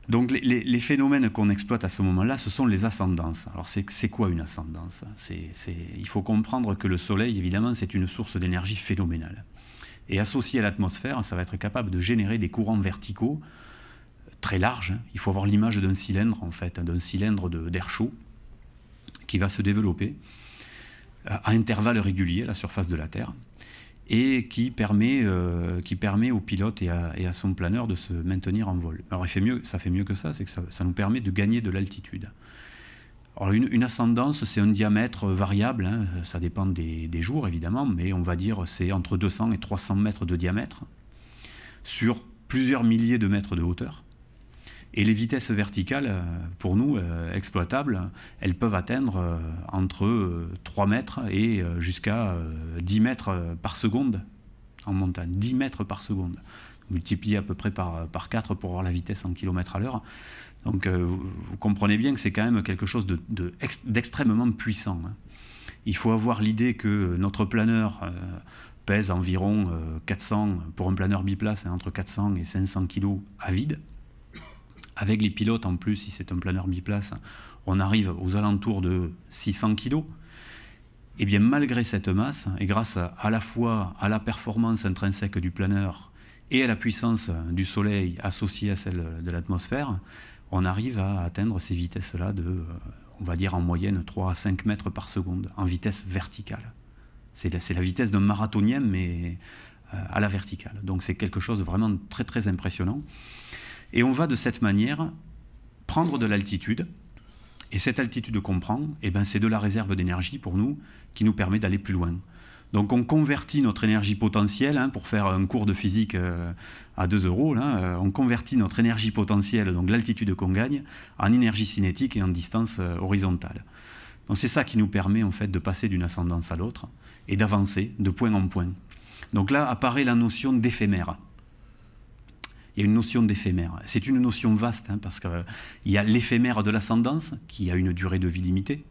Donc les phénomènes qu'on exploite à ce moment-là, ce sont les ascendances. Alors c'est quoi une ascendance ? Il faut comprendre que le Soleil, évidemment, c'est une source d'énergie phénoménale. Et associé à l'atmosphère, ça va être capable de générer des courants verticaux très larges. Il faut avoir l'image d'un cylindre, en fait, d'un cylindre d'air chaud qui va se développer à intervalles réguliers à la surface de la Terre, et qui permet au pilote et à son planeur de se maintenir en vol. Alors ça fait mieux que ça, c'est que ça nous permet de gagner de l'altitude. Alors une ascendance, c'est un diamètre variable, hein, ça dépend des jours évidemment, mais on va dire c'est entre 200 et 300 mètres de diamètre, sur plusieurs milliers de mètres de hauteur. Et les vitesses verticales, pour nous, exploitables, elles peuvent atteindre entre 3 mètres et jusqu'à 10 mètres par seconde en montagne. 10 mètres par seconde. Multiplié à peu près par 4 pour avoir la vitesse en kilomètres à l'heure. Donc vous comprenez bien que c'est quand même quelque chose d'extrêmement puissant. Hein. Il faut avoir l'idée que notre planeur pèse environ 400, pour un planeur biplace, hein, entre 400 et 500 kg à vide. Avec les pilotes, en plus, si c'est un planeur biplace, on arrive aux alentours de 600 kg. Et bien, malgré cette masse, et grâce à la fois à la performance intrinsèque du planeur et à la puissance du Soleil associée à celle de l'atmosphère, on arrive à atteindre ces vitesses-là de, on va dire en moyenne, 3 à 5 mètres par seconde, en vitesse verticale. C'est la vitesse d'un marathonien, mais à la verticale. Donc c'est quelque chose de vraiment très, très impressionnant. Et on va de cette manière prendre de l'altitude, et cette altitude qu'on prend, eh ben, c'est de la réserve d'énergie pour nous, qui nous permet d'aller plus loin. Donc on convertit notre énergie potentielle, hein, pour faire un cours de physique à 2 €, là, on convertit notre énergie potentielle, donc l'altitude qu'on gagne, en énergie cinétique et en distance horizontale. Donc c'est ça qui nous permet en fait de passer d'une ascendance à l'autre, et d'avancer de point en point. Donc là apparaît la notion d'éphémère. Il y a une notion d'éphémère. C'est une notion vaste, hein, parce qu'il y a l'éphémère de l'ascendance, qui a une durée de vie limitée.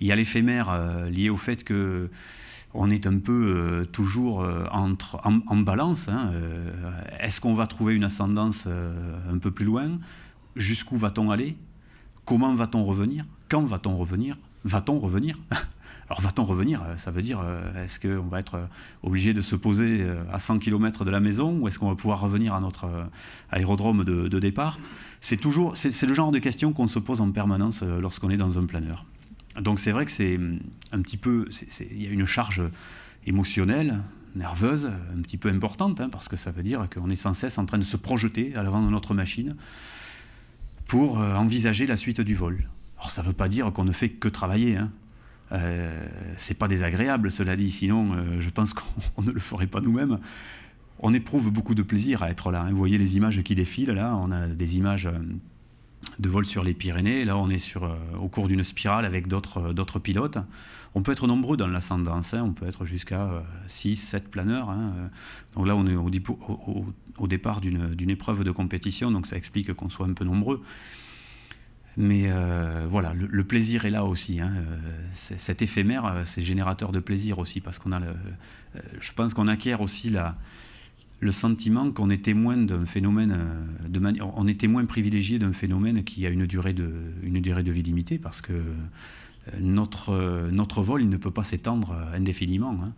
Il y a l'éphémère lié au fait qu'on est un peu toujours en balance. Hein, est-ce qu'on va trouver une ascendance un peu plus loin? Jusqu'où va-t-on aller? Comment va-t-on revenir? Quand va-t-on revenir? Va-t-on revenir? Alors va-t-on revenir? Ça veut dire, est-ce qu'on va être obligé de se poser à 100 km de la maison, ou est-ce qu'on va pouvoir revenir à notre aérodrome de départ? C'est le genre de questions qu'on se pose en permanence lorsqu'on est dans un planeur. Donc c'est vrai que c'est un petit peu, il y a une charge émotionnelle, nerveuse, un petit peu importante, hein, parce que ça veut dire qu'on est sans cesse en train de se projeter à l'avant de notre machine pour envisager la suite du vol. Alors ça ne veut pas dire qu'on ne fait que travailler, hein. C'est pas désagréable, cela dit, sinon je pense qu'on ne le ferait pas nous-mêmes. On éprouve beaucoup de plaisir à être là, hein. Vous voyez les images qui défilent, là, on a des images de vol sur les Pyrénées, là on est au cours d'une spirale avec d'autres pilotes. On peut être nombreux dans l'ascendance, hein. On peut être jusqu'à 6, 7 planeurs, hein. Donc là on est au départ d'une épreuve de compétition, donc ça explique qu'on soit un peu nombreux. Mais voilà, le plaisir est là aussi, hein. Cet éphémère, c'est générateur de plaisir aussi, parce qu'on a je pense qu'on acquiert aussi le sentiment qu'on est témoin d'un phénomène, on est témoin privilégié d'un phénomène qui a une durée de vie limitée, parce que notre vol, il ne peut pas s'étendre indéfiniment. Hein.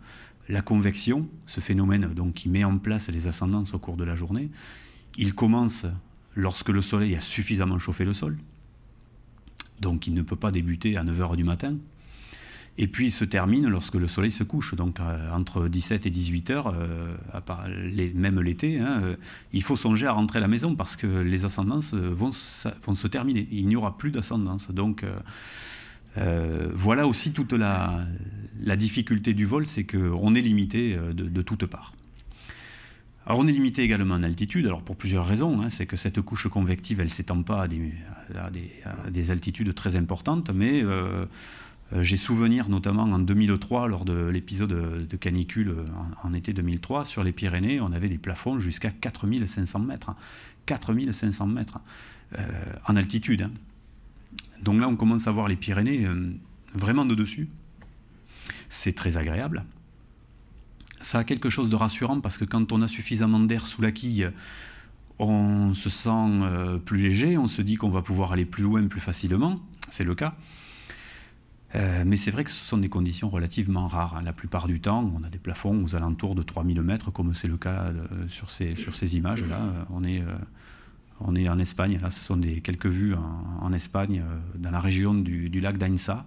La convection, ce phénomène donc, qui met en place les ascendances au cours de la journée, il commence lorsque le soleil a suffisamment chauffé le sol. Donc il ne peut pas débuter à 9 h du matin. Et puis il se termine lorsque le soleil se couche. Donc entre 17 et 18 h, même l'été, hein, il faut songer à rentrer à la maison parce que les ascendances vont se terminer. Il n'y aura plus d'ascendance. Donc voilà aussi toute la difficulté du vol, c'est qu'on est limité de toutes parts. Alors on est limité également en altitude, alors pour plusieurs raisons. Hein, c'est que cette couche convective, elle ne s'étend pas à des altitudes très importantes, mais j'ai souvenir notamment en 2003, lors de l'épisode de canicule en été 2003, sur les Pyrénées, on avait des plafonds jusqu'à 4500 mètres. 4500 mètres en altitude. Hein. Donc là, on commence à voir les Pyrénées vraiment de dessus. C'est très agréable. Ça a quelque chose de rassurant parce que quand on a suffisamment d'air sous la quille, on se sent plus léger, on se dit qu'on va pouvoir aller plus loin plus facilement. C'est le cas. Mais c'est vrai que ce sont des conditions relativement rares. Hein. La plupart du temps, on a des plafonds aux alentours de 3000 mètres, comme c'est le cas sur ces images-là. On est en Espagne. Là, ce sont quelques vues en Espagne, dans la région du lac d'Ainsa,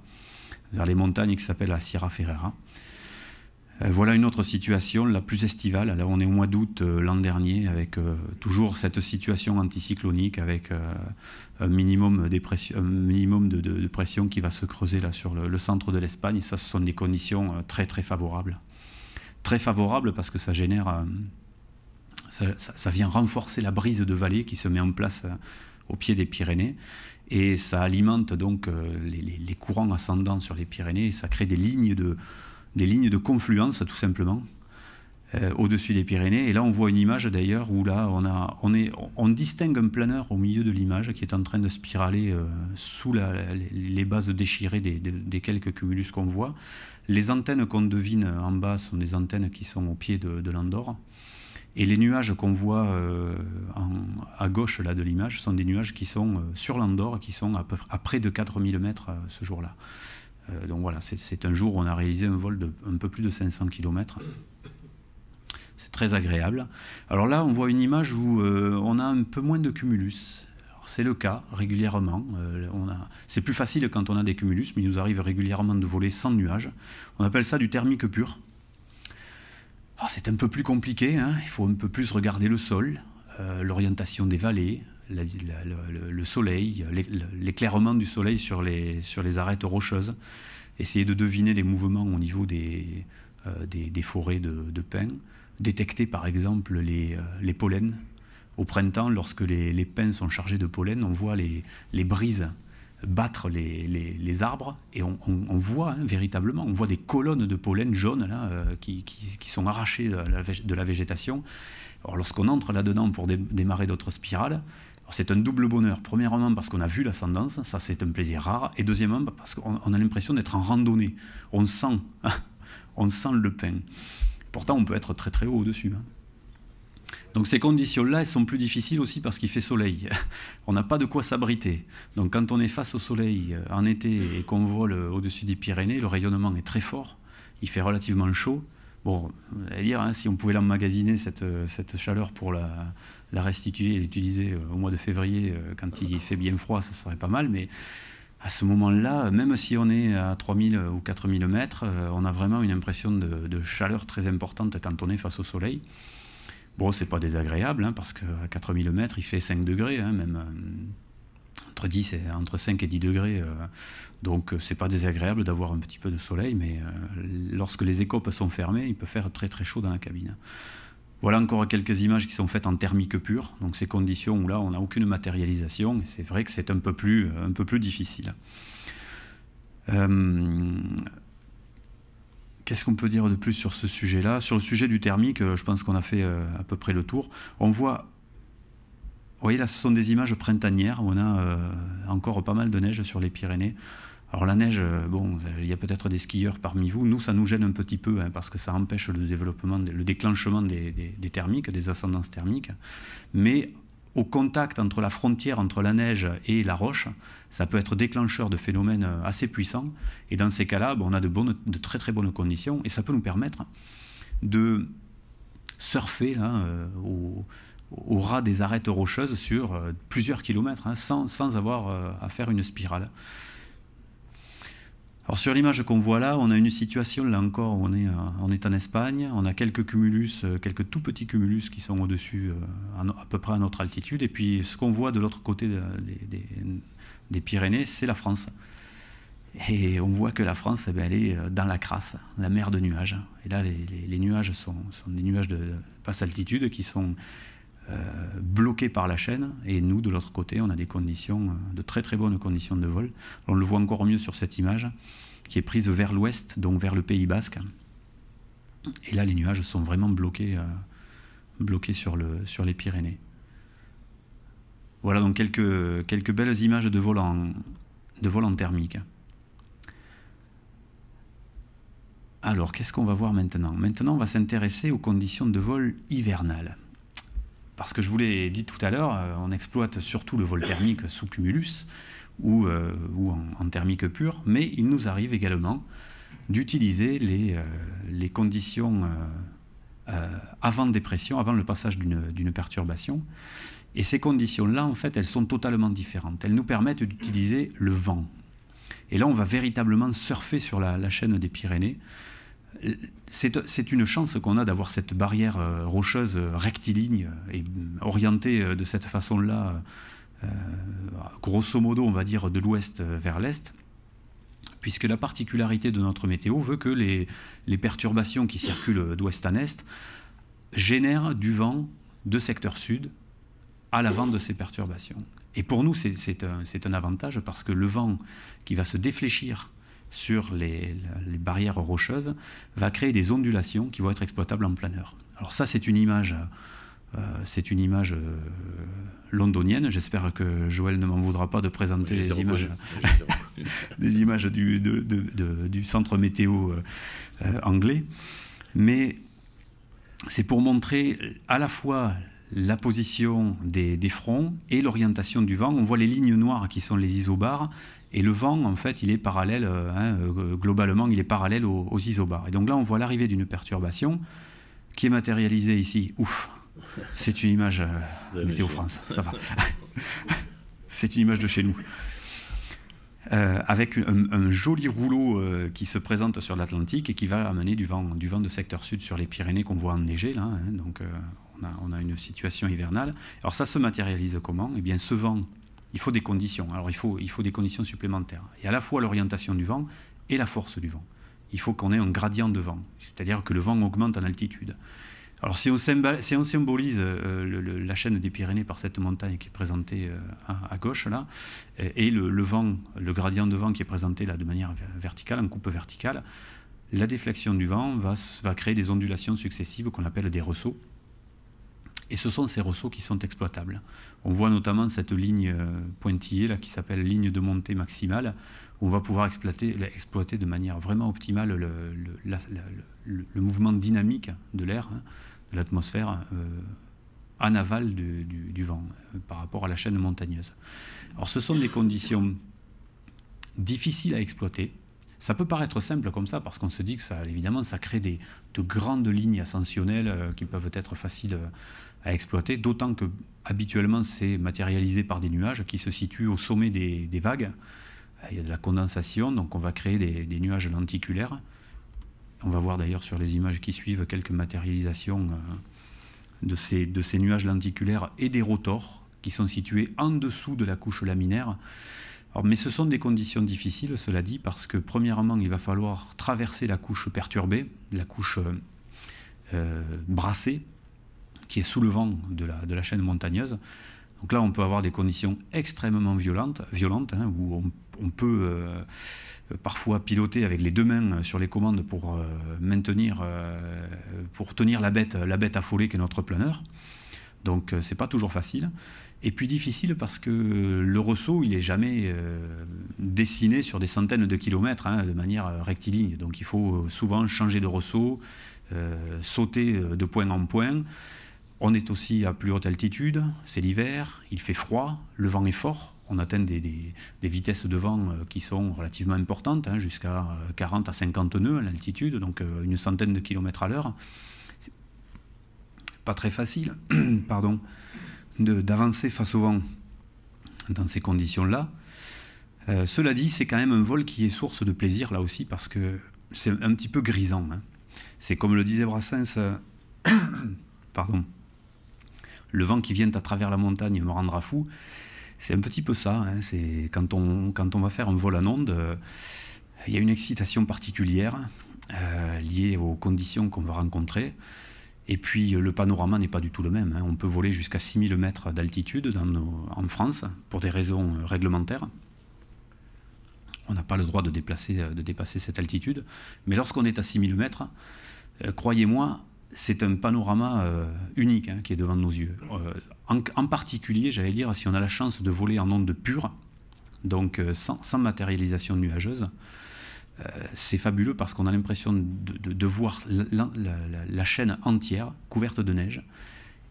vers les montagnes qui s'appellent la Sierra Ferrera. Voilà une autre situation, la plus estivale. Là, on est au mois d'août l'an dernier, avec toujours cette situation anticyclonique, avec un minimum de pression qui va se creuser là, sur le centre de l'Espagne. Et ça, ce sont des conditions très, très favorables. Très favorables parce que ça génère... Ça vient renforcer la brise de vallée qui se met en place au pied des Pyrénées. Et ça alimente donc les courants ascendants sur les Pyrénées. Et ça crée des lignes de confluence, tout simplement, au-dessus des Pyrénées. Et là, on voit une image, d'ailleurs, où là, on distingue un planeur au milieu de l'image qui est en train de spiraler sous les bases déchirées des quelques cumulus qu'on voit. Les antennes qu'on devine en bas sont des antennes qui sont au pied de l'Andorre. Et les nuages qu'on voit à gauche là, de l'image sont des nuages qui sont sur l'Andorre, qui sont à près de 4000 mètres ce jour-là. Donc voilà, c'est un jour où on a réalisé un vol de un peu plus de 500 km. C'est très agréable. Alors là, on voit une image où on a un peu moins de cumulus. C'est le cas régulièrement. C'est plus facile quand on a des cumulus, mais il nous arrive régulièrement de voler sans nuages. On appelle ça du thermique pur. C'est un peu plus compliqué, hein. Il faut un peu plus regarder le sol, l'orientation des vallées, le soleil, l'éclairement du soleil sur les arêtes rocheuses, essayer de deviner les mouvements au niveau des forêts de pins, détecter par exemple les pollens. Au printemps, lorsque les pins sont chargés de pollen, on voit les brises battre les arbres et on voit véritablement, on voit des colonnes de pollen jaunes là, qui sont arrachées de la végétation. Alors lorsqu'on entre là-dedans pour démarrer d'autres spirales, c'est un double bonheur. Premièrement parce qu'on a vu l'ascendance, ça c'est un plaisir rare, et deuxièmement parce qu'on a l'impression d'être en randonnée. On sent le pin. Pourtant on peut être très très haut au-dessus. Donc ces conditions-là, elles sont plus difficiles aussi parce qu'il fait soleil. On n'a pas de quoi s'abriter. Donc quand on est face au soleil en été et qu'on vole au-dessus des Pyrénées, le rayonnement est très fort, il fait relativement chaud. Bon, à dire, hein, si on pouvait l'emmagasiner, cette chaleur pour la restituer et l'utiliser au mois de février, quand il fait bien froid, ça serait pas mal. Mais à ce moment-là, même si on est à 3000 ou 4000 mètres, on a vraiment une impression de chaleur très importante quand on est face au soleil. Bon, c'est pas désagréable, hein, parce qu'à 4000 mètres, il fait 5 degrés, hein, même entre 5 et 10 degrés. Donc, c'est pas désagréable d'avoir un petit peu de soleil, mais lorsque les écopes sont fermées, il peut faire très très chaud dans la cabine. Voilà encore quelques images qui sont faites en thermique pur, donc ces conditions où là, on n'a aucune matérialisation, et c'est vrai que c'est un peu plus difficile. Qu'est-ce qu'on peut dire de plus sur ce sujet-là? Sur le sujet du thermique, je pense qu'on a fait à peu près le tour. On voit, vous voyez là, ce sont des images printanières, où on a encore pas mal de neige sur les Pyrénées. Alors la neige, bon, il y a peut-être des skieurs parmi vous. Nous, ça nous gêne un petit peu hein, parce que ça empêche le déclenchement des thermiques, des ascendances thermiques. Mais au contact entre la frontière entre la neige et la roche, ça peut être déclencheur de phénomènes assez puissants. Et dans ces cas-là, bon, on a de très très bonnes conditions et ça peut nous permettre de surfer là, au ras des arêtes rocheuses sur plusieurs kilomètres hein, sans avoir à faire une spirale. Alors sur l'image qu'on voit là, on a une situation là encore où on est en Espagne, on a quelques cumulus, quelques tout petits cumulus qui sont au-dessus à peu près à notre altitude, et puis ce qu'on voit de l'autre côté des Pyrénées, c'est la France. Et on voit que la France, eh bien, elle est dans la crasse, la mer de nuages. Et là, les nuages sont des nuages de basse altitude qui sont bloqués par la chaîne, et nous, de l'autre côté, on a des conditions, de très très bonnes conditions de vol. On le voit encore mieux sur cette image, qui est prise vers l'ouest, donc vers le Pays Basque. Et là, les nuages sont vraiment bloqués sur les Pyrénées. Voilà donc quelques belles images de vol en thermique. Alors, qu'est-ce qu'on va voir maintenant? Maintenant, on va s'intéresser aux conditions de vol hivernales. Parce que je vous l'ai dit tout à l'heure, on exploite surtout le vol thermique sous cumulus ou en thermique pure, mais il nous arrive également d'utiliser les conditions avant dépression, avant le passage d'une perturbation. Et ces conditions-là, en fait, elles sont totalement différentes. Elles nous permettent d'utiliser le vent. Et là, on va véritablement surfer sur la chaîne des Pyrénées. C'est une chance qu'on a d'avoir cette barrière rocheuse rectiligne et orientée de cette façon-là, grosso modo, on va dire, de l'ouest vers l'est, puisque la particularité de notre météo veut que les perturbations qui circulent d'ouest en est génèrent du vent de secteur sud à l'avant de ces perturbations. Et pour nous, c'est un avantage parce que le vent qui va se défléchir sur les barrières rocheuses va créer des ondulations qui vont être exploitables en planeur. Alors ça, c'est une image londonienne. J'espère que Joël ne m'en voudra pas de présenter des images du centre météo anglais. Mais c'est pour montrer à la fois la position des fronts et l'orientation du vent. On voit les lignes noires qui sont les isobars. Et le vent, en fait, il est parallèle, globalement, il est parallèle aux isobars. Et donc là, on voit l'arrivée d'une perturbation qui est matérialisée ici. Ouf, c'est une image Météo France, ça va. C'est une image de chez nous. Avec un joli rouleau qui se présente sur l'Atlantique et qui va amener du vent de secteur sud sur les Pyrénées qu'on voit enneigées, là. Hein, donc on a une situation hivernale. Alors ça se matérialise comment? Eh bien, ce vent, il faut des conditions. Alors il faut des conditions supplémentaires. Il y a à la fois l'orientation du vent et la force du vent. Il faut qu'on ait un gradient de vent, c'est-à-dire que le vent augmente en altitude. Alors si on symbolise la chaîne des Pyrénées par cette montagne qui est présentée à gauche là, et le vent, le gradient de vent qui est présenté là de manière verticale, en coupe verticale, la déflexion du vent va créer des ondulations successives qu'on appelle des ressauts. Et ce sont ces ressauts qui sont exploitables. On voit notamment cette ligne pointillée là, qui s'appelle ligne de montée maximale, où on va pouvoir exploiter de manière vraiment optimale le mouvement dynamique de l'air, hein, de l'atmosphère, en aval du vent, par rapport à la chaîne montagneuse. Alors ce sont des conditions difficiles à exploiter. Ça peut paraître simple comme ça, parce qu'on se dit que ça, évidemment, ça crée de grandes lignes ascensionnelles qui peuvent être faciles à exploiter, d'autant que habituellement c'est matérialisé par des nuages qui se situent au sommet des vagues. Il y a de la condensation, donc on va créer des nuages lenticulaires. On va voir d'ailleurs sur les images qui suivent quelques matérialisations de ces nuages lenticulaires et des rotors qui sont situés en dessous de la couche laminaire. Alors, mais ce sont des conditions difficiles, cela dit, parce que premièrement, il va falloir traverser la couche perturbée, la couche brassée, qui est sous le vent de la chaîne montagneuse. Donc là, on peut avoir des conditions extrêmement violentes hein, où on peut parfois piloter avec les deux mains sur les commandes pour tenir la bête affolée qu'est notre planeur. Donc c'est pas toujours facile. Et puis difficile parce que le ressaut, il n'est jamais dessiné sur des centaines de kilomètres de manière rectiligne. Donc il faut souvent changer de ressaut, sauter de point en point. On est aussi à plus haute altitude, c'est l'hiver, il fait froid, le vent est fort. On atteint des vitesses de vent qui sont relativement importantes, jusqu'à 40 à 50 nœuds à l'altitude, donc une centaine de kilomètres à l'heure. C'est pas très facile, pardon, d'avancer face au vent dans ces conditions-là. Cela dit, c'est quand même un vol qui est source de plaisir là aussi, parce que c'est un petit peu grisant. C'est comme le disait Brassens, pardon, le vent qui vient à travers la montagne me rendra fou. C'est un petit peu ça. C'est quand on va faire un vol en onde, il y a une excitation particulière liée aux conditions qu'on va rencontrer. Et puis le panorama n'est pas du tout le même. On peut voler jusqu'à 6000 mètres d'altitude en France pour des raisons réglementaires. On n'a pas le droit de dépasser cette altitude. Mais lorsqu'on est à 6000 mètres, croyez-moi, c'est un panorama unique qui est devant nos yeux. En particulier, j'allais dire, si on a la chance de voler en ondes pures, donc sans matérialisation nuageuse, c'est fabuleux parce qu'on a l'impression de voir la chaîne entière couverte de neige.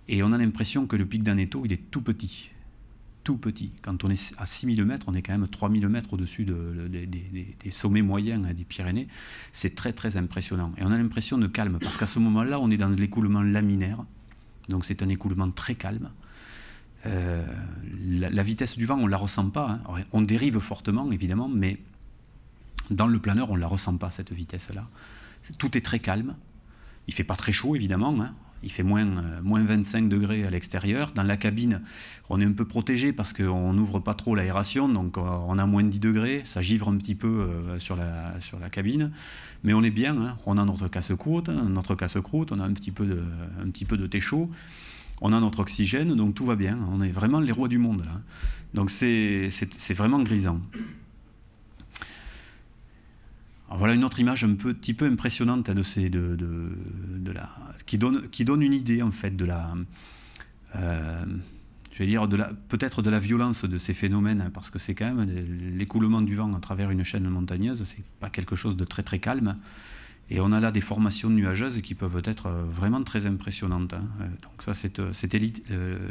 Et on a l'impression que le pic d'Aneto, il est tout petit. Tout petit. Quand on est à 6000 mètres, on est quand même 3000 mètres au-dessus des sommets moyens des Pyrénées. C'est très très impressionnant. Et on a l'impression de calme, parce qu'à ce moment-là, on est dans l'écoulement laminaire. Donc c'est un écoulement très calme. La vitesse du vent, on ne la ressent pas. On dérive fortement, évidemment, mais dans le planeur, on ne la ressent pas, cette vitesse-là. Tout est très calme. Il ne fait pas très chaud, évidemment. Il fait moins 25 degrés à l'extérieur. Dans la cabine, on est un peu protégé parce qu'on n'ouvre pas trop l'aération, donc on a moins de 10 degrés. Ça givre un petit peu sur la cabine. Mais on est bien. On a notre casse-croûte, on a un petit peu de thé chaud. On a notre oxygène, donc tout va bien. On est vraiment les rois du monde, là. Donc c'est vraiment grisant. Alors voilà une autre image un petit peu impressionnante qui donne une idée en fait peut-être de la violence de ces phénomènes, parce que c'est quand même l'écoulement du vent à travers une chaîne montagneuse, c'est pas quelque chose de très très calme. Et on a là des formations nuageuses qui peuvent être vraiment très impressionnantes. Donc ça, c'était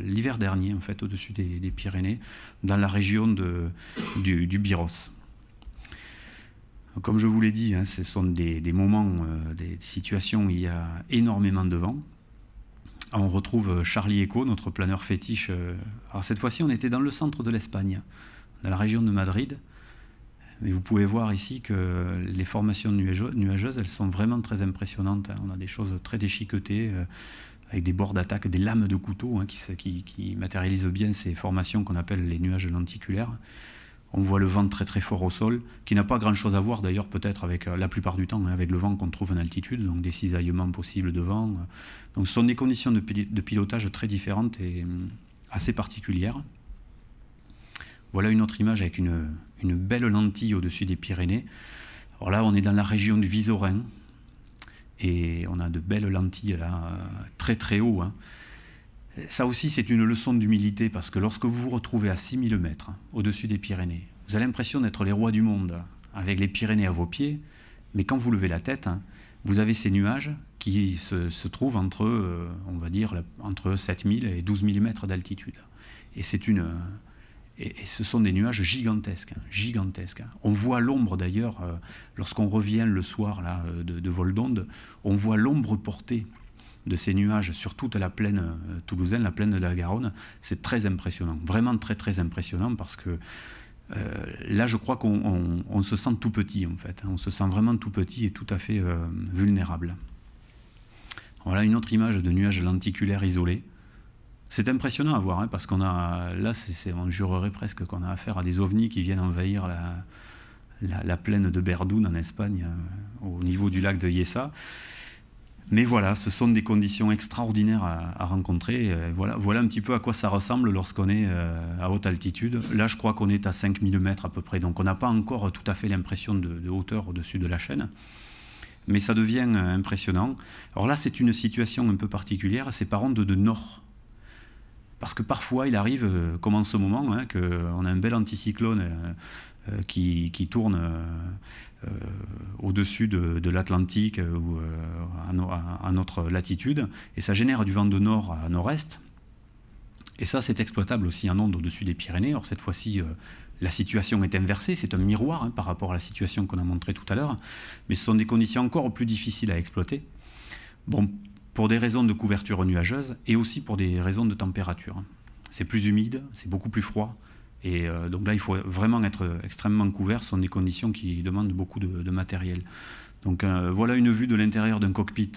l'hiver dernier, en fait, au-dessus des Pyrénées, dans la région du Byros. Comme je vous l'ai dit, ce sont des moments, des situations où il y a énormément de vent. On retrouve Charlie Echo, notre planeur fétiche. Alors cette fois-ci, on était dans le centre de l'Espagne, dans la région de Madrid. Mais vous pouvez voir ici que les formations nuageuses, elles sont vraiment très impressionnantes. On a des choses très déchiquetées, avec des bords d'attaque, des lames de couteau qui matérialisent bien ces formations qu'on appelle les nuages lenticulaires. On voit le vent très très fort au sol, qui n'a pas grand-chose à voir d'ailleurs peut-être avec la plupart du temps avec le vent qu'on trouve en altitude, donc des cisaillements possibles de vent. Donc ce sont des conditions de pilotage très différentes et assez particulières. Voilà une autre image avec une belle lentille au-dessus des Pyrénées. Alors là, on est dans la région du Visorin et on a de belles lentilles là, très très haut. Ça aussi, c'est une leçon d'humilité parce que lorsque vous vous retrouvez à 6000 mètres au-dessus des Pyrénées, vous avez l'impression d'être les rois du monde avec les Pyrénées à vos pieds, mais quand vous levez la tête, vous avez ces nuages qui se trouvent entre, on va dire, entre 7000 et 12000 mètres d'altitude. Et ce sont des nuages gigantesques. On voit l'ombre d'ailleurs, lorsqu'on revient le soir là, de vol d'onde, on voit l'ombre portée de ces nuages sur toute la plaine toulousaine, la plaine de la Garonne. C'est très impressionnant, vraiment très très impressionnant parce que là je crois qu'on se sent tout petit en fait. On se sent vraiment tout petit et tout à fait vulnérable. Voilà une autre image de nuages lenticulaires isolés. C'est impressionnant à voir parce qu'on a là, on jurerait presque qu'on a affaire à des ovnis qui viennent envahir la plaine de Berdoun en Espagne, au niveau du lac de Yessa. Mais voilà, ce sont des conditions extraordinaires à rencontrer. Voilà un petit peu à quoi ça ressemble lorsqu'on est à haute altitude. Là, je crois qu'on est à 5000 mètres à peu près, donc on n'a pas encore tout à fait l'impression de hauteur au-dessus de la chaîne. Mais ça devient impressionnant. Alors là, c'est une situation un peu particulière, c'est par onde de nord. parce que parfois il arrive, comme en ce moment, hein, qu'on a un bel anticyclone qui tourne au-dessus de l'Atlantique ou à notre latitude, et ça génère du vent de nord à nord-est. Et ça, c'est exploitable aussi en ondes au-dessus des Pyrénées. Or, cette fois-ci, la situation est inversée. C'est un miroir hein, par rapport à la situation qu'on a montrée tout à l'heure. Mais ce sont des conditions encore plus difficiles à exploiter. Bon, pour des raisons de couverture nuageuse et aussi pour des raisons de température. C'est plus humide, c'est beaucoup plus froid. Et donc là, il faut vraiment être extrêmement couvert. Ce sont des conditions qui demandent beaucoup de matériel. Donc voilà une vue de l'intérieur d'un cockpit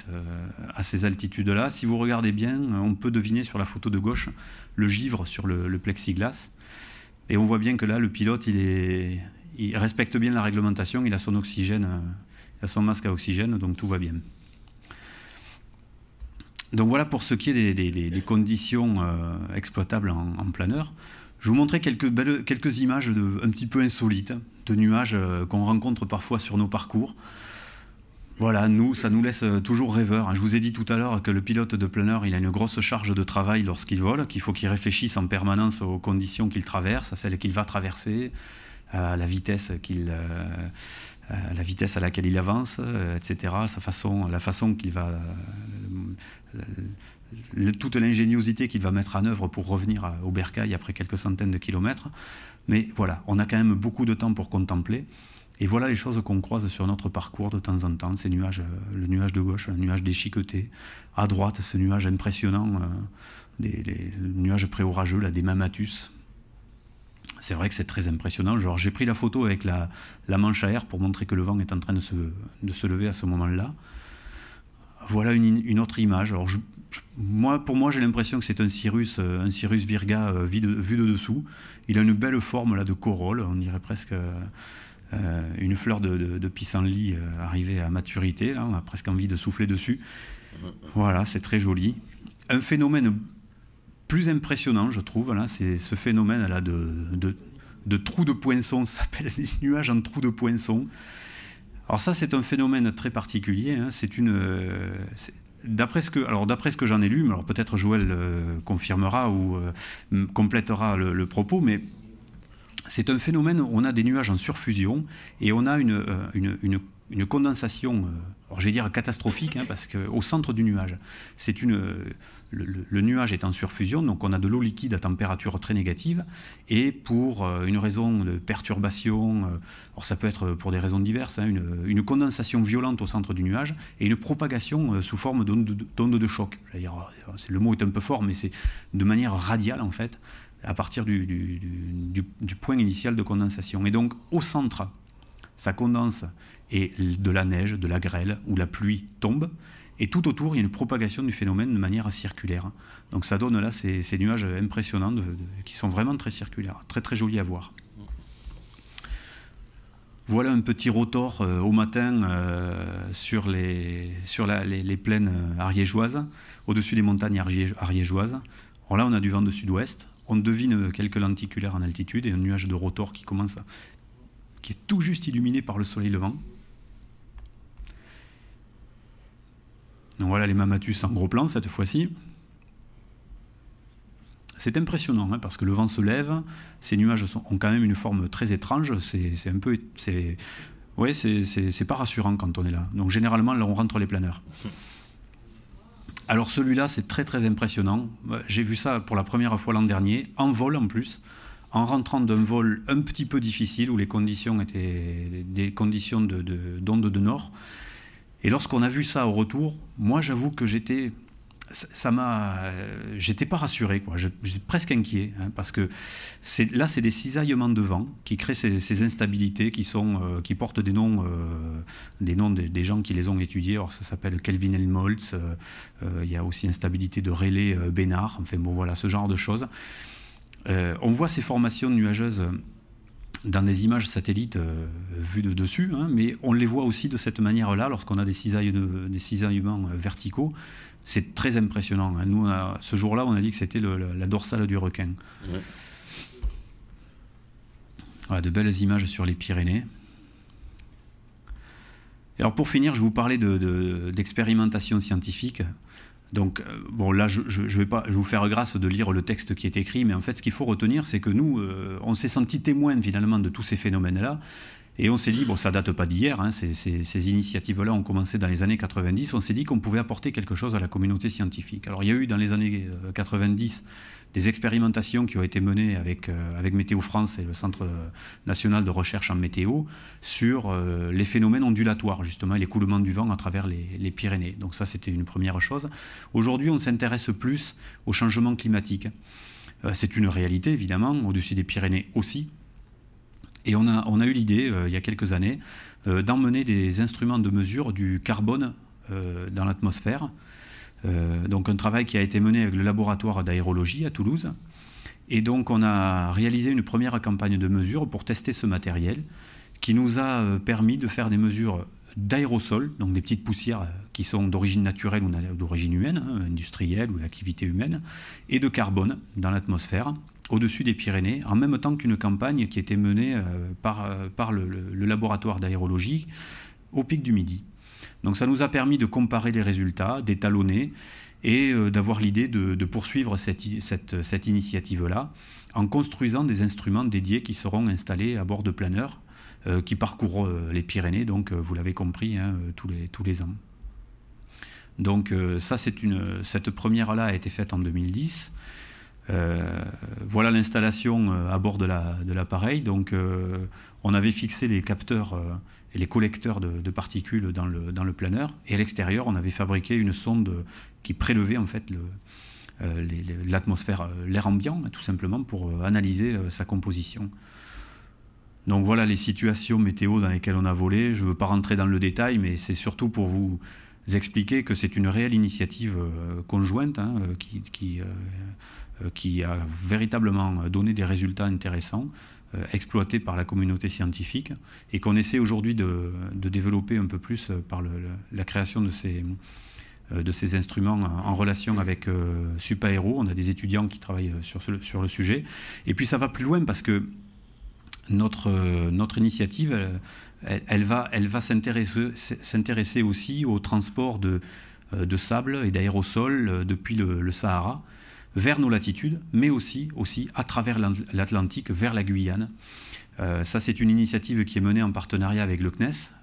à ces altitudes-là. Si vous regardez bien, on peut deviner sur la photo de gauche le givre sur le plexiglas. Et on voit bien que là, le pilote, il respecte bien la réglementation, il a son oxygène, il a son masque à oxygène, donc tout va bien. Donc voilà pour ce qui est des conditions exploitables en planeur. Je vous montrer quelques images un petit peu insolites, de nuages qu'on rencontre parfois sur nos parcours. Voilà, ça nous laisse toujours rêveurs. Je vous ai dit tout à l'heure que le pilote de planeur, il a une grosse charge de travail lorsqu'il vole, qu'il faut qu'il réfléchisse en permanence aux conditions qu'il traverse, à celles qu'il va traverser, à la vitesse à laquelle il avance, etc. La façon qu'il va... toute l'ingéniosité qu'il va mettre en œuvre pour revenir au bercail après quelques centaines de kilomètres. Mais voilà, on a quand même beaucoup de temps pour contempler. Et voilà les choses qu'on croise sur notre parcours de temps en temps. Ces nuages, le nuage de gauche, le nuage déchiqueté. À droite, ce nuage impressionnant, les nuages pré-orageux, là, des Mammatus. C'est vrai que c'est très impressionnant. Genre, j'ai pris la photo avec la manche à air pour montrer que le vent est en train de se lever à ce moment-là. Voilà une autre image. Alors, pour moi, j'ai l'impression que c'est un Cirrus virga vu de dessous. Il a une belle forme là, de corolle, on dirait presque une fleur de pissenlit arrivée à maturité. Là, on a presque envie de souffler dessus. Voilà, c'est très joli. Un phénomène plus impressionnant, je trouve, là, c'est ce phénomène là, de trous de poinçon. Ça s'appelle des nuages en trous de poinçon. Alors ça, c'est un phénomène très particulier. Hein. D'après ce que j'en ai lu, mais alors peut-être Joël confirmera ou complétera le propos, mais c'est un phénomène où on a des nuages en surfusion et on a une condensation, alors je vais dire catastrophique, hein, parce qu'au centre du nuage, le nuage est en surfusion, donc on a de l'eau liquide à température très négative, et pour une raison de perturbation, alors ça peut être pour des raisons diverses, hein, une condensation violente au centre du nuage et une propagation sous forme d'onde de choc. Le mot est un peu fort, mais c'est de manière radiale en fait, à partir du point initial de condensation. Et donc au centre, ça condense et de la neige, de la grêle ou la pluie tombe. Et tout autour, il y a une propagation du phénomène de manière circulaire. Donc ça donne là ces nuages impressionnants qui sont vraiment très circulaires, très très jolis à voir. Voilà un petit rotor au matin sur les plaines ariégeoises, au-dessus des montagnes ariégeoises. Alors là, on a du vent de sud-ouest. On devine quelques lenticulaires en altitude et un nuage de rotor qui est tout juste illuminé par le soleil levant. Donc voilà les Mammatus en gros plan cette fois-ci. C'est impressionnant hein, parce que le vent se lève, ces nuages ont quand même une forme très étrange. C'est pas rassurant quand on est là. Donc généralement là on rentre les planeurs. Alors celui-là c'est très très impressionnant. J'ai vu ça pour la première fois l'an dernier, en vol en plus, en rentrant d'un vol un petit peu difficile où les conditions étaient des conditions d'onde de nord. Et lorsqu'on a vu ça au retour, moi j'avoue que j'étais pas rassuré, quoi. J'étais presque inquiet, hein, parce que là c'est des cisaillements de vent qui créent ces instabilités qui portent des noms des gens qui les ont étudiés. Alors ça s'appelle Kelvin Helmholtz, il y a aussi instabilité de Rayleigh-Bénard, enfin bon voilà ce genre de choses. On voit ces formations nuageuses dans des images satellites vues de dessus, hein, mais on les voit aussi de cette manière-là lorsqu'on a des cisaillements verticaux. C'est très impressionnant. Hein. Nous, ce jour-là, on a dit que c'était la dorsale du requin. Ouais. Voilà, de belles images sur les Pyrénées. Et alors pour finir, je vais vous parler d'expérimentation scientifique. Donc, bon, là, je vais vous faire grâce de lire le texte qui est écrit, mais en fait, ce qu'il faut retenir, c'est que nous, on s'est senti témoins, finalement, de tous ces phénomènes-là, et on s'est dit, bon, ça date pas d'hier, hein, ces initiatives-là ont commencé dans les années 90, on s'est dit qu'on pouvait apporter quelque chose à la communauté scientifique. Alors, il y a eu, dans les années 90, des expérimentations qui ont été menées avec Météo France et le Centre national de recherche en météo sur les phénomènes ondulatoires, justement, l'écoulement du vent à travers les Pyrénées. Donc ça, c'était une première chose. Aujourd'hui, on s'intéresse plus au changement climatique. C'est une réalité, évidemment, au-dessus des Pyrénées aussi. Et on a eu l'idée, il y a quelques années, d'emmener des instruments de mesure du carbone dans l'atmosphère. Donc un travail qui a été mené avec le laboratoire d'aérologie à Toulouse. Et donc on a réalisé une première campagne de mesure pour tester ce matériel qui nous a permis de faire des mesures d'aérosols, donc des petites poussières qui sont d'origine naturelle ou d'origine humaine, hein, industrielle ou d'activité humaine, et de carbone dans l'atmosphère, au-dessus des Pyrénées, en même temps qu'une campagne qui était menée par le laboratoire d'aérologie au Pic du Midi. Donc ça nous a permis de comparer les résultats, d'étalonner et d'avoir l'idée de poursuivre cette initiative-là en construisant des instruments dédiés qui seront installés à bord de planeurs qui parcourent les Pyrénées, donc vous l'avez compris, hein, tous les ans. Donc ça, cette première-là a été faite en 2010. Voilà l'installation à bord de l'appareil. Donc on avait fixé les capteurs et les collecteurs de particules dans le planeur. Et à l'extérieur, on avait fabriqué une sonde qui prélevait en fait l'atmosphère, l'air ambiant, tout simplement, pour analyser sa composition. Donc voilà les situations météo dans lesquelles on a volé. Je ne veux pas rentrer dans le détail, mais c'est surtout pour vous expliquer que c'est une réelle initiative conjointe, hein, qui a véritablement donné des résultats intéressants, exploités par la communauté scientifique, et qu'on essaie aujourd'hui de développer un peu plus par la création de ces instruments en relation avec Supaéro. On a des étudiants qui travaillent sur le sujet. Et puis ça va plus loin parce que notre initiative, elle va s'intéresser aussi au transport de sable et d'aérosols depuis le Sahara vers nos latitudes, mais aussi à travers l'Atlantique, vers la Guyane. Ça, c'est une initiative qui est menée en partenariat avec le CNES.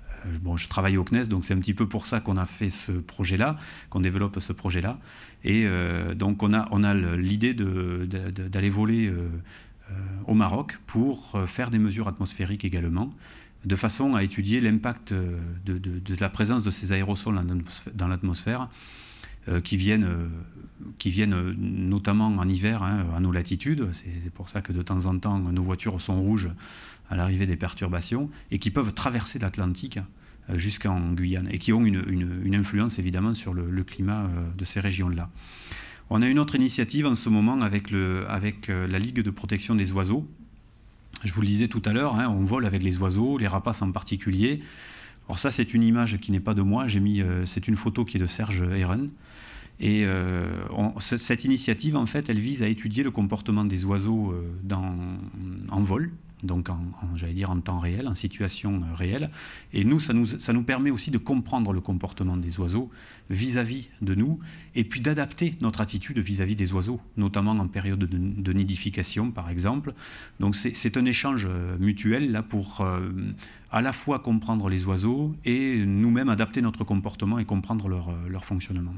Bon, je travaille au CNES, donc c'est un petit peu pour ça qu'on a fait ce projet-là, qu'on développe ce projet-là. Et donc on a l'idée d'aller voler au Maroc pour faire des mesures atmosphériques également, de façon à étudier l'impact de la présence de ces aérosols dans l'atmosphère, qui viennent notamment en hiver, hein, à nos latitudes. C'est pour ça que de temps en temps, nos voitures sont rouges à l'arrivée des perturbations, et qui peuvent traverser l'Atlantique jusqu'en Guyane, et qui ont une influence évidemment sur le climat de ces régions-là. On a une autre initiative en ce moment avec la Ligue de protection des oiseaux. Je vous le disais tout à l'heure, hein, on vole avec les oiseaux, les rapaces en particulier. Alors ça, c'est une image qui n'est pas de moi, c'est une photo qui est de Serge Heeren. Et cette initiative, en fait, elle vise à étudier le comportement des oiseaux en vol, donc j'allais dire en temps réel, en situation réelle. Et nous, ça nous permet aussi de comprendre le comportement des oiseaux vis-à-vis de nous, et puis d'adapter notre attitude vis-à-vis des oiseaux, notamment en période de nidification, par exemple. Donc c'est un échange mutuel là pour à la fois comprendre les oiseaux et nous-mêmes adapter notre comportement et comprendre leur fonctionnement.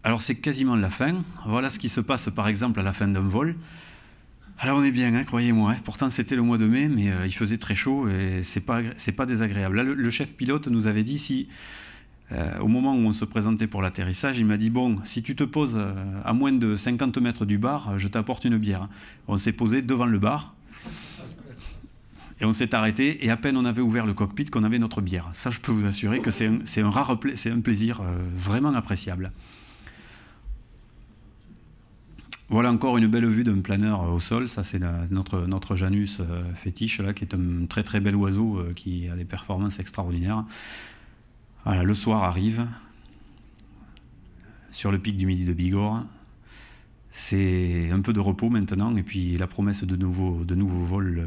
Alors c'est quasiment la fin. Voilà ce qui se passe par exemple à la fin d'un vol. Alors on est bien, hein, croyez-moi. Hein. Pourtant c'était le mois de mai, mais il faisait très chaud et c'est pas désagréable. Là, le chef pilote nous avait dit, si au moment où on se présentait pour l'atterrissage, il m'a dit, bon, si tu te poses à moins de 50 mètres du bar, je t'apporte une bière. On s'est posé devant le bar et on s'est arrêté, et à peine on avait ouvert le cockpit qu'on avait notre bière. Ça, je peux vous assurer que c'est un plaisir vraiment appréciable. Voilà encore une belle vue d'un planeur au sol. Ça, c'est notre Janus fétiche, là, qui est un très très bel oiseau qui a des performances extraordinaires. Voilà, le soir arrive, sur le pic du Midi de Bigorre. C'est un peu de repos maintenant, et puis la promesse de nouveaux vols,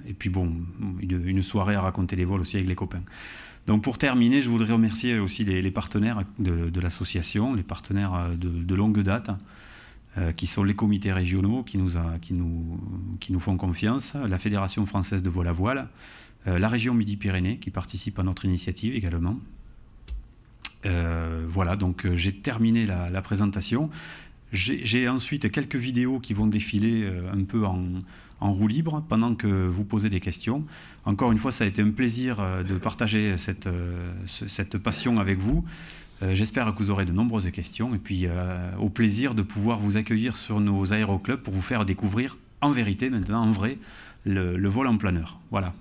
et puis bon, une soirée à raconter les vols aussi avec les copains. Donc pour terminer, je voudrais remercier aussi les partenaires de l'association, les partenaires de longue date, qui sont les comités régionaux qui nous font confiance, la Fédération française de vol à voile, la région Midi-Pyrénées qui participe à notre initiative également. Voilà, donc j'ai terminé la présentation. J'ai ensuite quelques vidéos qui vont défiler un peu en roue libre pendant que vous posez des questions. Encore une fois, ça a été un plaisir de partager cette passion avec vous. J'espère que vous aurez de nombreuses questions et puis au plaisir de pouvoir vous accueillir sur nos aéroclubs pour vous faire découvrir en vérité, maintenant en vrai, le vol en planeur. Voilà.